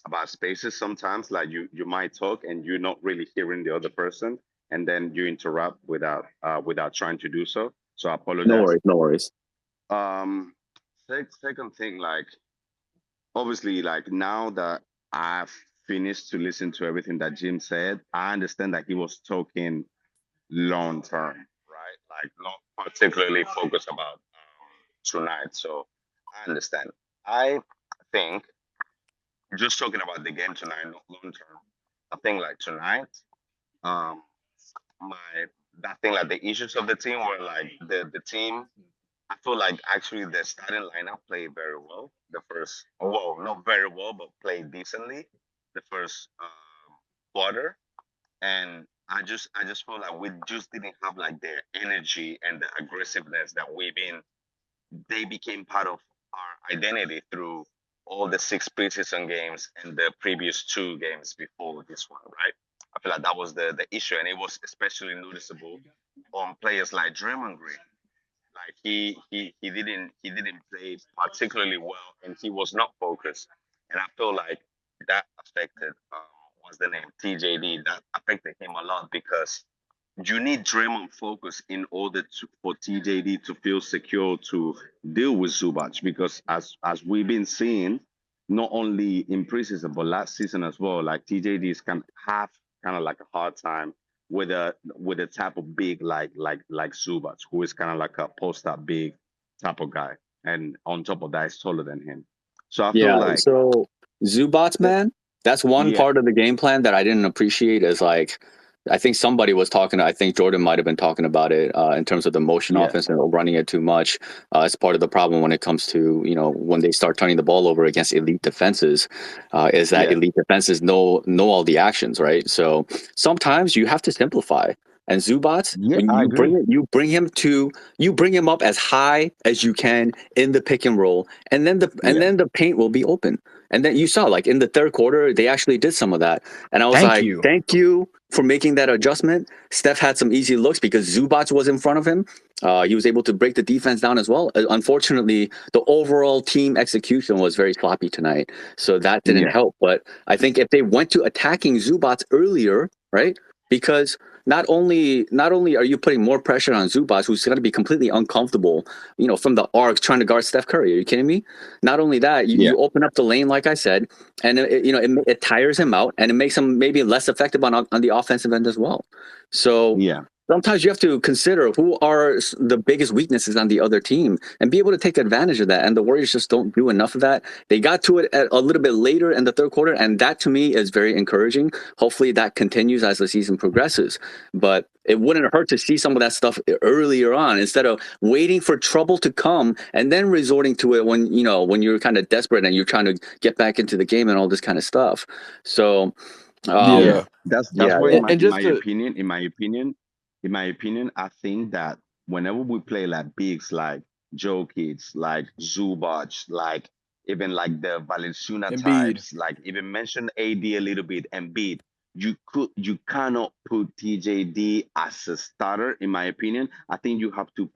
about spaces. Sometimes, like you might talk and you're not really hearing the other person, and then you interrupt without trying to do so. So I apologize. No worries. Second thing, like, obviously, like, now that I've finished to listen to everything that Jim said, I understand that he was talking long term, right? Like, not particularly focused about tonight. So I understand. I think just talking about the game tonight, not long term. I think like tonight, um, the issues of the team were like the team. I feel like actually the starting lineup played very well. Not very well, but played decently the first quarter. And I just feel like we just didn't have like the energy and the aggressiveness that they became part of our identity through all the 6 preseason games and the previous 2 games before this one, right? I feel like that was the issue, and it was especially noticeable on players like Draymond Green. Like he didn't play particularly well, and he was not focused. And I feel like that affected what's the name, TJD. That affected him a lot because you need Draymond focus in order for TJD to feel secure to deal with Zubac, because as we've been seeing, not only in preseason but last season as well, like TJD is kind of like a hard time with a type of big like Zubac, who is kind of like a post-up big type of guy, and on top of that, is taller than him. So I feel like So Zubats, man, that's one yeah, part of the game plan that I didn't appreciate. Is like, I think somebody was talking. I think Jordan might have been talking about it in terms of the motion yeah, offense and running it too much. It's part of the problem when it comes to when they start turning the ball over against elite defenses. Is that yeah, elite defenses know all the actions, right? So sometimes you have to simplify. And Zubats, yeah. when I agree. you bring him up as high as you can in the pick and roll, and then the paint will be open. And then you saw, like, in the third quarter, they actually did some of that. And I was Thank like, you. thank you for making that adjustment. Steph had some easy looks because Zubats was in front of him. He was able to break the defense down as well. Unfortunately, the overall team execution was very sloppy tonight, so that didn't Yeah, help. But I think if they went to attacking Zubats earlier, right? Because not only are you putting more pressure on Zubats, who's going to be completely uncomfortable, from the arc trying to guard Steph Curry. Are you kidding me? Not only that, yeah, you open up the lane, like I said, and it tires him out, and it makes him maybe less effective on the offensive end as well. So yeah, sometimes you have to consider who are the biggest weaknesses on the other team and be able to take advantage of that. And the Warriors just don't do enough of that. They got to it a little bit later in the third quarter, and that to me is very encouraging. Hopefully that continues as the season progresses. But it wouldn't hurt to see some of that stuff earlier on instead of waiting for trouble to come and then resorting to it when you're kind of desperate and you're trying to get back into the game and all this kind of stuff. So yeah. Yeah. That's yeah, where, And in just my to opinion, I think that whenever we play like bigs like Jokic, like Zubac, like even like the Valenciuna Embiid. types, like even mention AD a little bit, Embiid, you cannot put TJD as a starter, in my opinion. I think you have to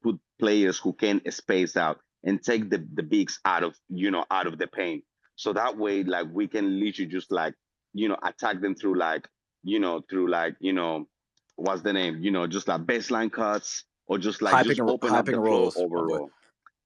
put players who can space out and take the bigs out of the paint. So that way, like, we can literally just like attack them through what's the name? Just like baseline cuts, or just like just open high up pick the and floor rolls. My boy. overall.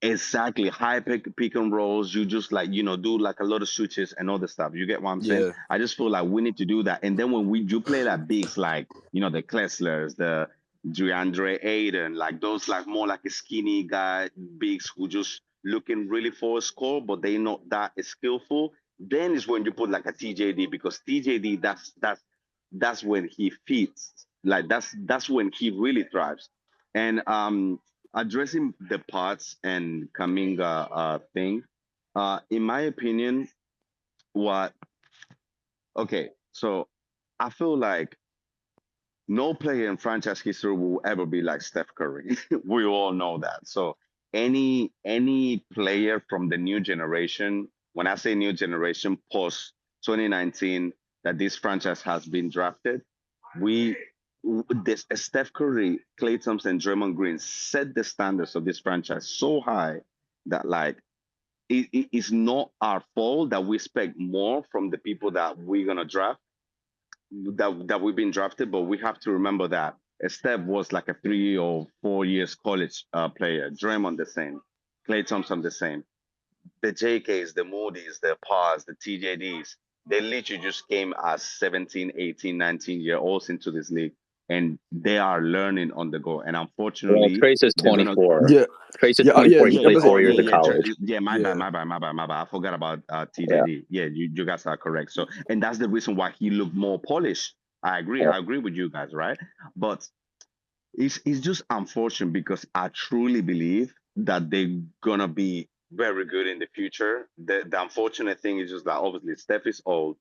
Exactly. High pick and rolls. You just like, do like a lot of switches and all the stuff. You get what I'm saying? Yeah. I just feel like we need to do that. And then when we do play like bigs, like, the Klesslers, the DeAndre Ayton, like those like more like a skinny guy bigs who just looking really for a score, but they not that skillful. Then is when you put like a TJD, because TJD, that's when he fits. Like that's when he really thrives. And addressing the parts and Kaminga thing, in my opinion, so I feel like no player in franchise history will ever be like Steph Curry. We all know that. So any player from the new generation, when I say new generation, post 2019, that this franchise has been drafted, this Steph Curry, Klay Thompson, Draymond Green set the standards of this franchise so high that, like, it's not our fault that we expect more from the people that we're gonna draft, that we've been drafted. But we have to remember that Steph was like a 3 or 4 years college player. Draymond the same, Klay Thompson the same. The JKs, the Moody's, the Pars, the TJDs, they literally just came as 17, 18, 19-year-olds into this league, and they are learning on the go. And well, unfortunately, Trace is they're gonna 24. Yeah. Trace is Yeah. 24. He yeah, played But 4 years of college. my yeah. bad. I forgot about Yeah. TJD. Yeah, you guys are correct. So, and that's the reason why he looked more polished. I agree. Yeah. I agree with you guys, right? But it's just unfortunate, because I truly believe that they're gonna be very good in the future. The unfortunate thing is just that obviously Steph is old.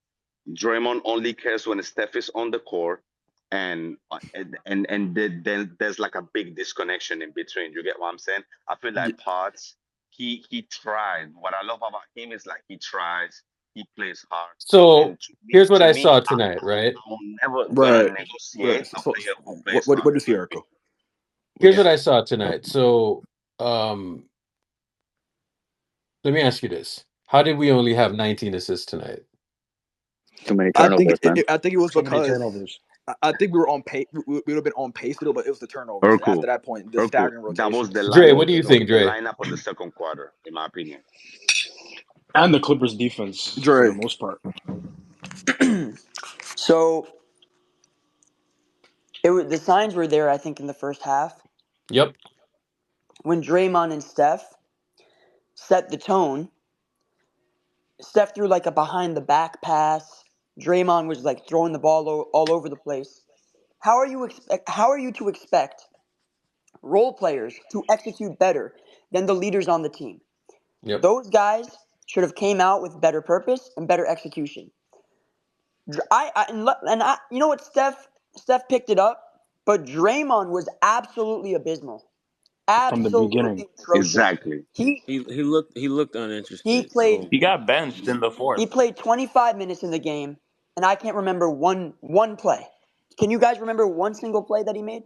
Draymond only cares when Steph is on the court, and then there's like a big disconnection in between. You get what I'm saying? I feel like Potts, he tried. What I love about him is like he tries, he plays hard. So And here's what I saw I tonight, right? will never Right. gonna negotiate a So, player who what plays what hard. what do you see, Erico? Here's what I saw tonight. So let me ask you this. How did we only have 19 assists tonight? Too many I think turnovers, man. it was So many because turnovers. I think we were on pace. We would have been on pace still, but it was the turnovers. And after Urkel, that point, the staggering that was rotations. the Dre, line. what do you That was think, the Dre? lineup of the second quarter, in my opinion. And the Clippers defense for Dre. the most part. So The signs were there, I think, in the first half. Yep. When Draymond and Steph set the tone, Steph threw like a behind the back pass. Draymond was like throwing the ball all over the place. How are you to expect role players to execute better than the leaders on the team? Yep. Those guys should have came out with better purpose and better execution. You know what, Steph picked it up, but Draymond was absolutely abysmal. From the beginning. Absolutely atrocious. Exactly. He looked He uninterested. played He got benched in the he fourth. played 25 minutes in the game, and I can't remember one play. Can you guys remember one single play that he made?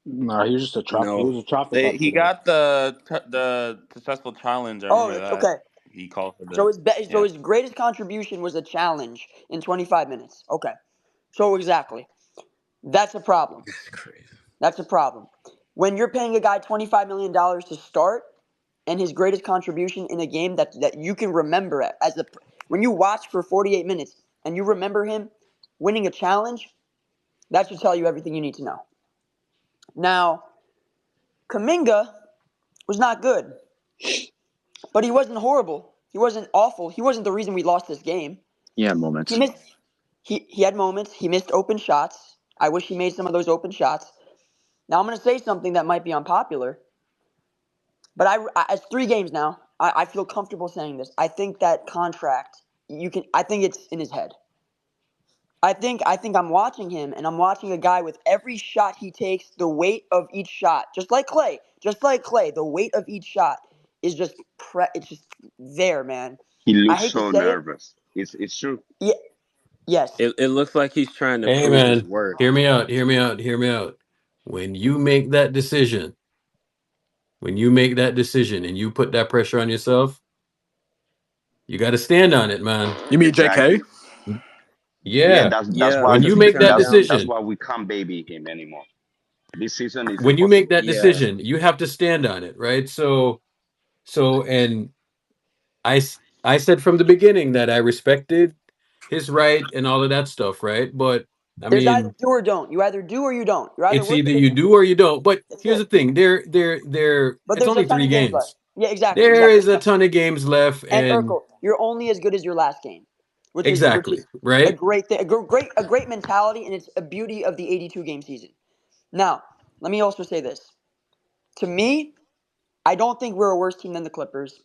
No, he was just a trap. He No, was a traffic cop he today. got the successful challenge. I remember that. Okay. He called for So the his greatest contribution was a challenge in 25 minutes. Okay. So exactly. That's a problem. That's crazy. That's a problem. When you're paying a guy $25 million to start, and his greatest contribution in a game that you can remember when you watch for 48 minutes and you remember him winning a challenge, that should tell you everything you need to know. Now, Kuminga was not good, but he wasn't horrible. He wasn't awful. He wasn't the reason we lost this game. He had moments. He had moments. He missed open shots. I wish he made some of those open shots. Now, I'm going to say something that might be unpopular, but it's 3 games now. I feel comfortable saying this. I think that contract, I think it's in his head. I think I'm watching him, and I'm watching a guy with every shot he takes, the weight of each shot, just like Clay, the weight of each shot is just it's just there, man. He I looks hate so to say nervous. It's true. it. Yes. It looks like he's trying to Hey, prove his man, worth. hear me out. When you make that decision, and you put that pressure on yourself, you got to stand on it, man. You mean Exactly. JK? Yeah, Yeah. that's why When you make that that's decision, why we can't baby him anymore. This season is when you make impossible. that decision, you have to stand on it, right? And I said from the beginning that I respected his right and all of that stuff, right? But I There's either mean, do or don't. You either do or you don't. You're either it's worth either it or you you do or you don't. But That's here's it. the thing: But it's there's a only ton 3 of games left. games. Yeah, exactly. There is a Exactly. ton of games left, And and Urkel, you're only as good as your last game, which is exactly, a right? great thing, a great mentality, and it's a beauty of the 82 game season. Now, let me also say this. To me, I don't think we're a worse team than the Clippers.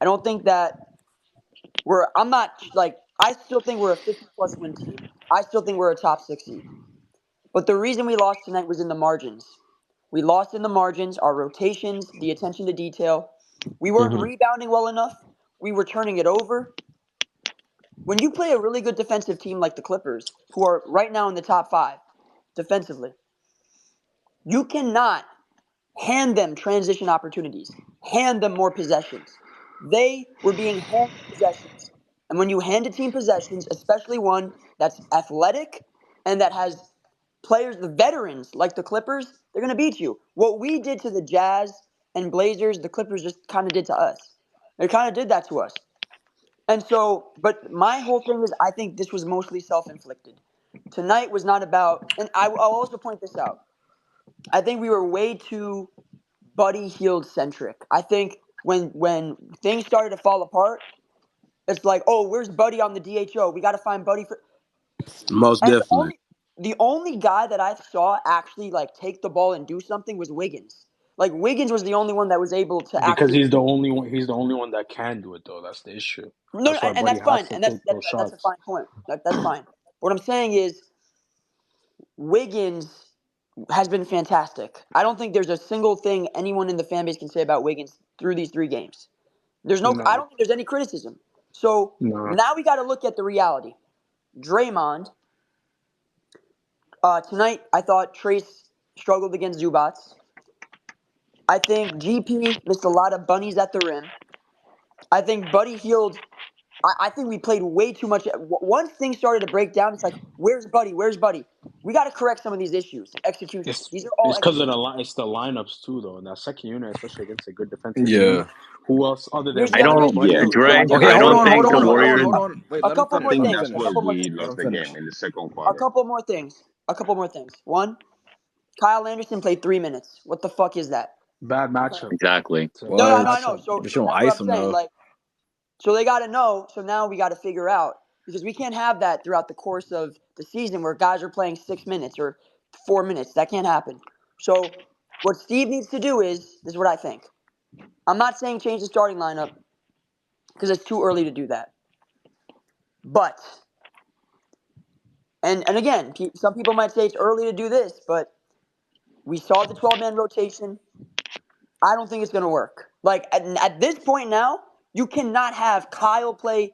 I don't think that I still think we're a 50-plus win team. I still think we're a top 6 seed. But the reason we lost tonight was in the margins. We lost in the margins, our rotations, the attention to detail. We weren't rebounding well enough. We were turning it over. When you play a really good defensive team like the Clippers, who are right now in the top 5 defensively, you cannot hand them transition opportunities, hand them more possessions. They were being handed possessions. And when you hand a team possessions, especially one that's athletic and that has players, the veterans like the Clippers, they're going to beat you. What we did to the Jazz and Blazers, the Clippers just kind of did to us. They kind of did that to us. And so, but my whole thing is I think this was mostly self-inflicted. Tonight was not about, and I'll also point this out. I think we were way too Buddy Hield centric. I think when things started to fall apart, it's like, oh, where's Buddy on the DHO? We got to find Buddy for. Most And definitely. the only guy that I saw actually like take the ball and do something was Wiggins. Like Wiggins was the only one that was able to Because actually. he's the only one. He's the only one that can do it, though. That's the issue. No, That's why and Buddy that's fine, has to and take those that's a shots. fine point. That's fine. What I'm saying is, Wiggins has been fantastic. I don't think there's a single thing anyone in the fan base can say about Wiggins through these 3 games. I don't think there's any criticism. So now we got to look at the reality. Draymond. Tonight, I thought Trace struggled against Zubats. I think GP missed a lot of bunnies at the rim. I think Buddy Hield. I think we played way too much. Once things started to break down, it's like, where's Buddy? Where's Buddy? We got to correct some of these issues. Execution. These are all It's because of execution. it's the lineups too, though. In that second unit, especially against a good defensive team. Yeah. Who else other than Here's the I other Buddy? don't. issue. Buddy Yeah. was Dre. garbage. Okay, I hold don't on, think hold the on, hold on, Warriors. hold on. Wait, A let couple him I more finish. think Let him things. that's finish. A where couple more we things. Let lost him the game finish. in the second A quarter. couple more things. A couple more things. One, Kyle Anderson played 3 minutes. What the fuck is that? Bad matchup. Exactly. No, I know. So You that's shouldn't what ice I'm him saying. though. Like, so they got to know. So now we got to figure out, because we can't have that throughout the course of the season where guys are playing 6 minutes or 4 minutes. That can't happen. So what Steve needs to do is what I think. I'm not saying change the starting lineup because it's too early to do that. But, and again, some people might say it's early to do this, but we saw the 12-man rotation. I don't think it's going to work. Like, at this point now, you cannot have Kyle play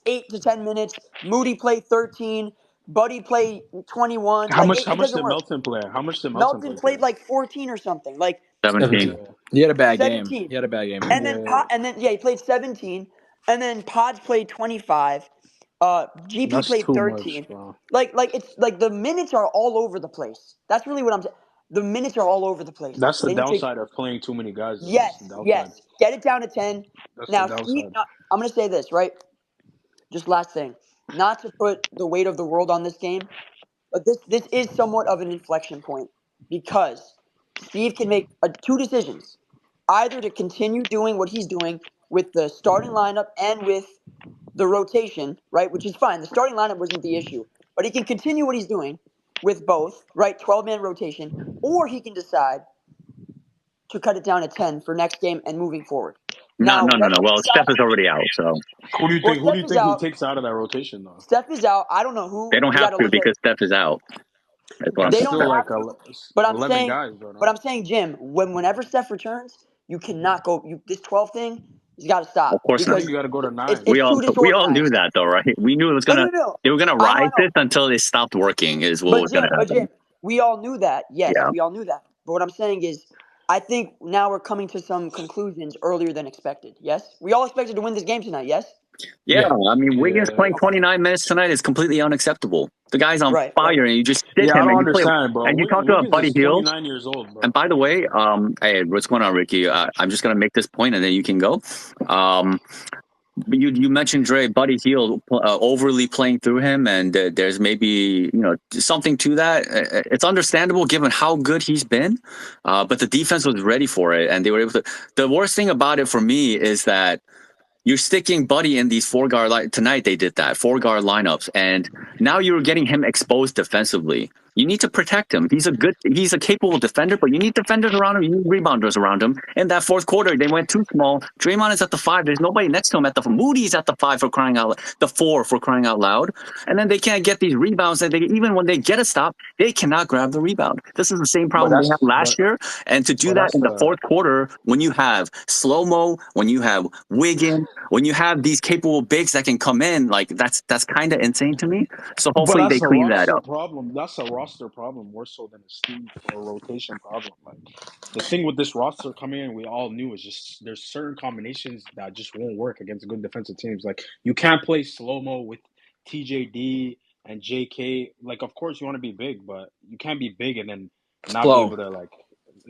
8 to 10 minutes, Moody play 13, Buddy play 21. How Like, much it doesn't did work. Melton play? How much did Melton Melton play played today? like 14 or something. Like 17. He had a bad 17. game. He had a bad game. And then he played 17. And then Pods played 25. GP That's played too 13. much, bro. Like it's like the minutes are all over the place. That's really what I'm saying. The minutes are all over the place. That's the They need to, downside of playing too many guys, though. That's the downside. yes. Get it down to 10. That's Now, the Steve, downside. I'm going to say this, right? Just last thing. Not to put the weight of the world on this game, but this is somewhat of an inflection point because Steve can make two decisions. Either to continue doing what he's doing with the starting lineup and with the rotation, right, which is fine. The starting lineup wasn't the issue. But he can continue what he's doing with both, right, 12-man rotation, or he can decide to cut it down to 10 for next game and moving forward. No. Whatever he Well, Steph decides, is already out, so Who do you well, think? Who do Steph you is think he out. takes out of that rotation, though? Steph is out. I don't know who. they don't We got have to to look at. because Steph is out. That's what I'm That's They saying. don't still have like to. But I'm 11 saying, guys, though. No? Jim, whenever Steph returns, you cannot go. This 12 thing, you got to stop Of course I not. think because you got to go to 9. it's We all too knew disorganized. that though, right? We knew it was No. they were gonna I rise know. this until they stopped working is what But was gonna Jim, happen. we all knew that. Yes, Yeah. we all knew that. But what I'm saying is, I think now we're coming to some conclusions earlier than expected. Yes, we all expected to win this game tonight. Yes. Yeah, I mean, Wiggins playing Okay. 29 minutes tonight is completely unacceptable. The guy's on Right. fire, and you just sit Yeah, I him don't and you play, understand, bro. and you talk about Wiggins Buddy is Hield. 29 years old, bro. And by the way, hey, what's going on, Ricky? I'm just gonna make this point, and then you can go. You mentioned Dre, Buddy Hield overly playing through him, and there's maybe something to that. It's understandable given how good he's been, but the defense was ready for it, and they were able to. The worst thing about it for me is that you're sticking Buddy in these tonight. They did that 4-guard lineups, and now you're getting him exposed defensively. You need to protect him. He's a capable defender, but you need defenders around him. You need rebounders around him. In that fourth quarter, they went too small. Draymond is at the 5. There's nobody next to him at the 4. Moody's at the 5 for crying out, the 4 for crying out loud. And then they can't get these rebounds. And even when they get a stop, they cannot grab the rebound. This is the same problem they had last year. And to do that in the fourth quarter, when you have slow-mo, when you have Wiggins, when you have these capable bigs that can come in, like that's kind of insane to me. So hopefully they clean that up. That's a roster problem more so than a Steve or rotation problem. Like the thing with this roster coming in, we all knew is just there's certain combinations that just won't work against good defensive teams. Like you can't play slow-mo with TJD and JK. Like of course you want to be big, but you can't be big and then not be able to like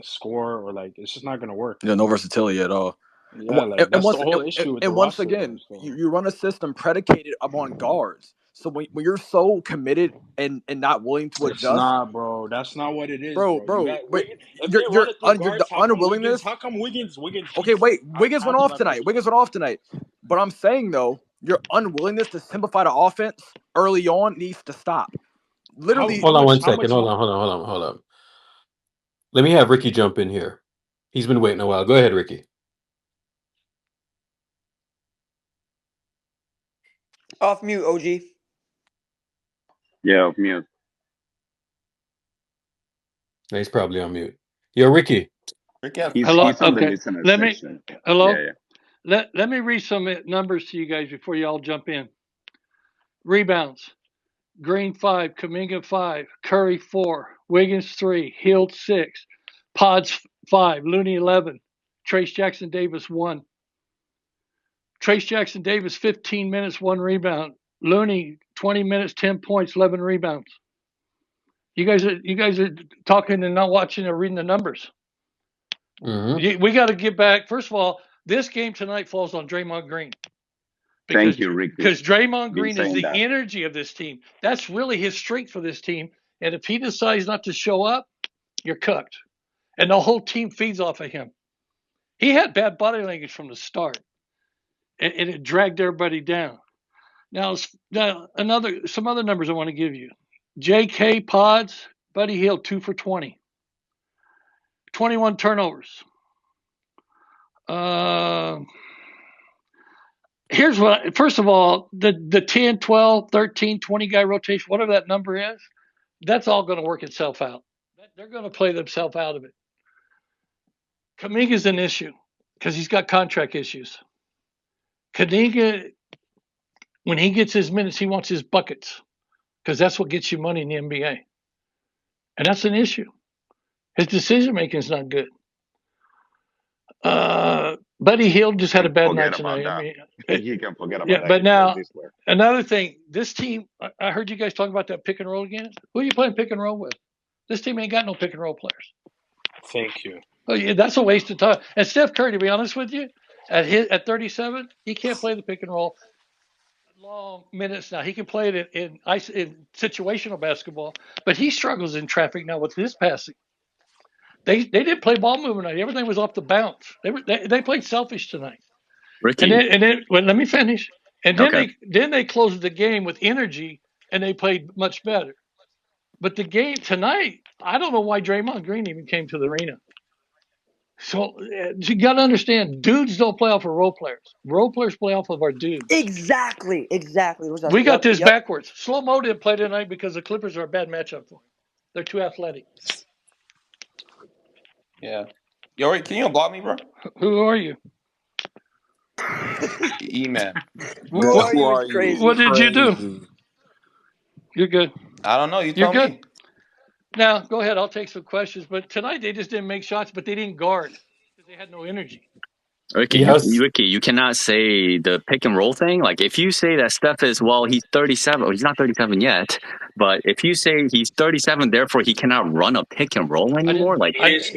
score or like it's just not gonna work. Yeah, no versatility at all. Yeah, like that's the whole issue with the once roster, again, you run a system predicated upon guards. So when you're so committed and not willing to adjust, it's not, bro. That's not what it is, bro. But you're the unwillingness. How come Wiggins? Okay, wait. Wiggins went off tonight. But I'm saying though, your unwillingness to simplify the offense early on needs to stop. Literally. Hold on 1 second. Hold on. Let me have Ricky jump in here. He's been waiting a while. Go ahead, Ricky. Off mute, OG. Yeah, off mute. No, he's probably on mute. Yo, Ricky. Hello. He's on the Okay. listener Let me. section. Hello. Yeah. Let me read some numbers to you guys before you all jump in. Rebounds: Green 5, Kuminga 5, Curry 4, Wiggins 3, Hield 6, Pods 5, Looney 11, Trace Jackson Davis 1. Trace Jackson Davis 15 minutes, 1 rebound. Looney 20 minutes, 10 points, 11 rebounds. You guys are talking and not watching or reading the numbers. Mm-hmm. We got to get back. First of all, this game tonight falls on Draymond Green. Thank you, Ricky. Because Draymond Green is the energy of this team. That's really his strength for this team. And if he decides not to show up, you're cooked. And the whole team feeds off of him. He had bad body language from the start, and it dragged everybody down. Now some other numbers I want to give you. J.K. Pods, Buddy Hield 2 for 20, 21 turnovers. Here's what. First of all, the 10, 12, 13, 20 guy rotation, whatever that number is, that's all going to work itself out. They're going to play themselves out of it. Kuminga's an issue because he's got contract issues. Kuminga, when he gets his minutes, he wants his buckets because that's what gets you money in the NBA. And that's an issue. His decision making is not good. Buddy Hield just had a bad night tonight. I mean, You can forget about yeah, that. but now This way. another thing, this team, I heard you guys talking about that pick and roll again. Who are you playing pick and roll with? This team ain't got no pick and roll players. Thank you. Oh, yeah, that's a waste of time. And Steph Curry, to be honest with you, at 37, he can't play the pick and roll long minutes now. He can play it in situational basketball, but he struggles in traffic now with his passing. They didn't play ball movement tonight. Everything was off the bounce. They played selfish tonight. Ricky. And then well, let me finish. And then Okay. they closed the game with energy, and they played much better. But the game tonight, I don't know why Draymond Green even came to the arena. So you got to understand, dudes don't play off of role players. Role players play off of our dudes. Exactly. We got this backwards. Slow Mo didn't play tonight because the Clippers are a bad matchup for him. They're too athletic. Yeah. Yo, wait, can you unblock me, bro? Who are you? E-Man. Who are you? What did you do? Crazy. You're good. I don't know. You You're tell good. me. Now, go ahead. I'll take some questions. But tonight, they just didn't make shots, but they didn't guard because they had no energy. Ricky, Yes. you cannot say the pick and roll thing. Like, if you say that Steph is, well, he's 37. Well, he's not 37 yet. But if you say he's 37, therefore he cannot run a pick and roll anymore, like that's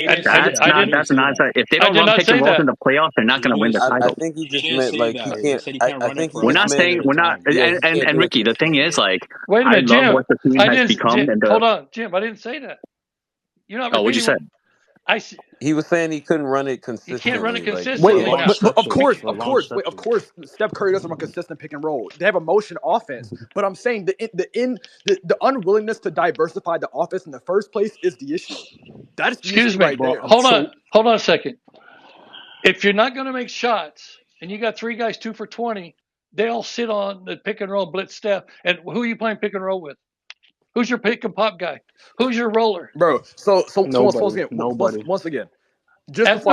not. If they don't run pick and rolls in the playoffs, they're not going to win the I title. think he just meant like he can't. I think he We're just not meant. saying we're not. Yeah, And Ricky, the thing is, like, Wait a I minute, love Jim. what the team has become. Jim, And hold on, Jim. I didn't say that. You're not. Oh, what'd you say? He was saying he couldn't run it consistently. can't run it like- consistently. Wait, but of course, Steph Curry doesn't run consistent pick and roll. They have a motion offense, but I'm saying the unwillingness to diversify the offense in the first place is the issue. That's the Excuse issue me. right there. Hold on a second. If you're not going to make shots and you got three guys 2 for 20, they all sit on the pick and roll blitz Steph. And who are you playing pick and roll with? Who's your pick and pop guy? Who's your roller? Bro, so once again, Nobody. once again, just before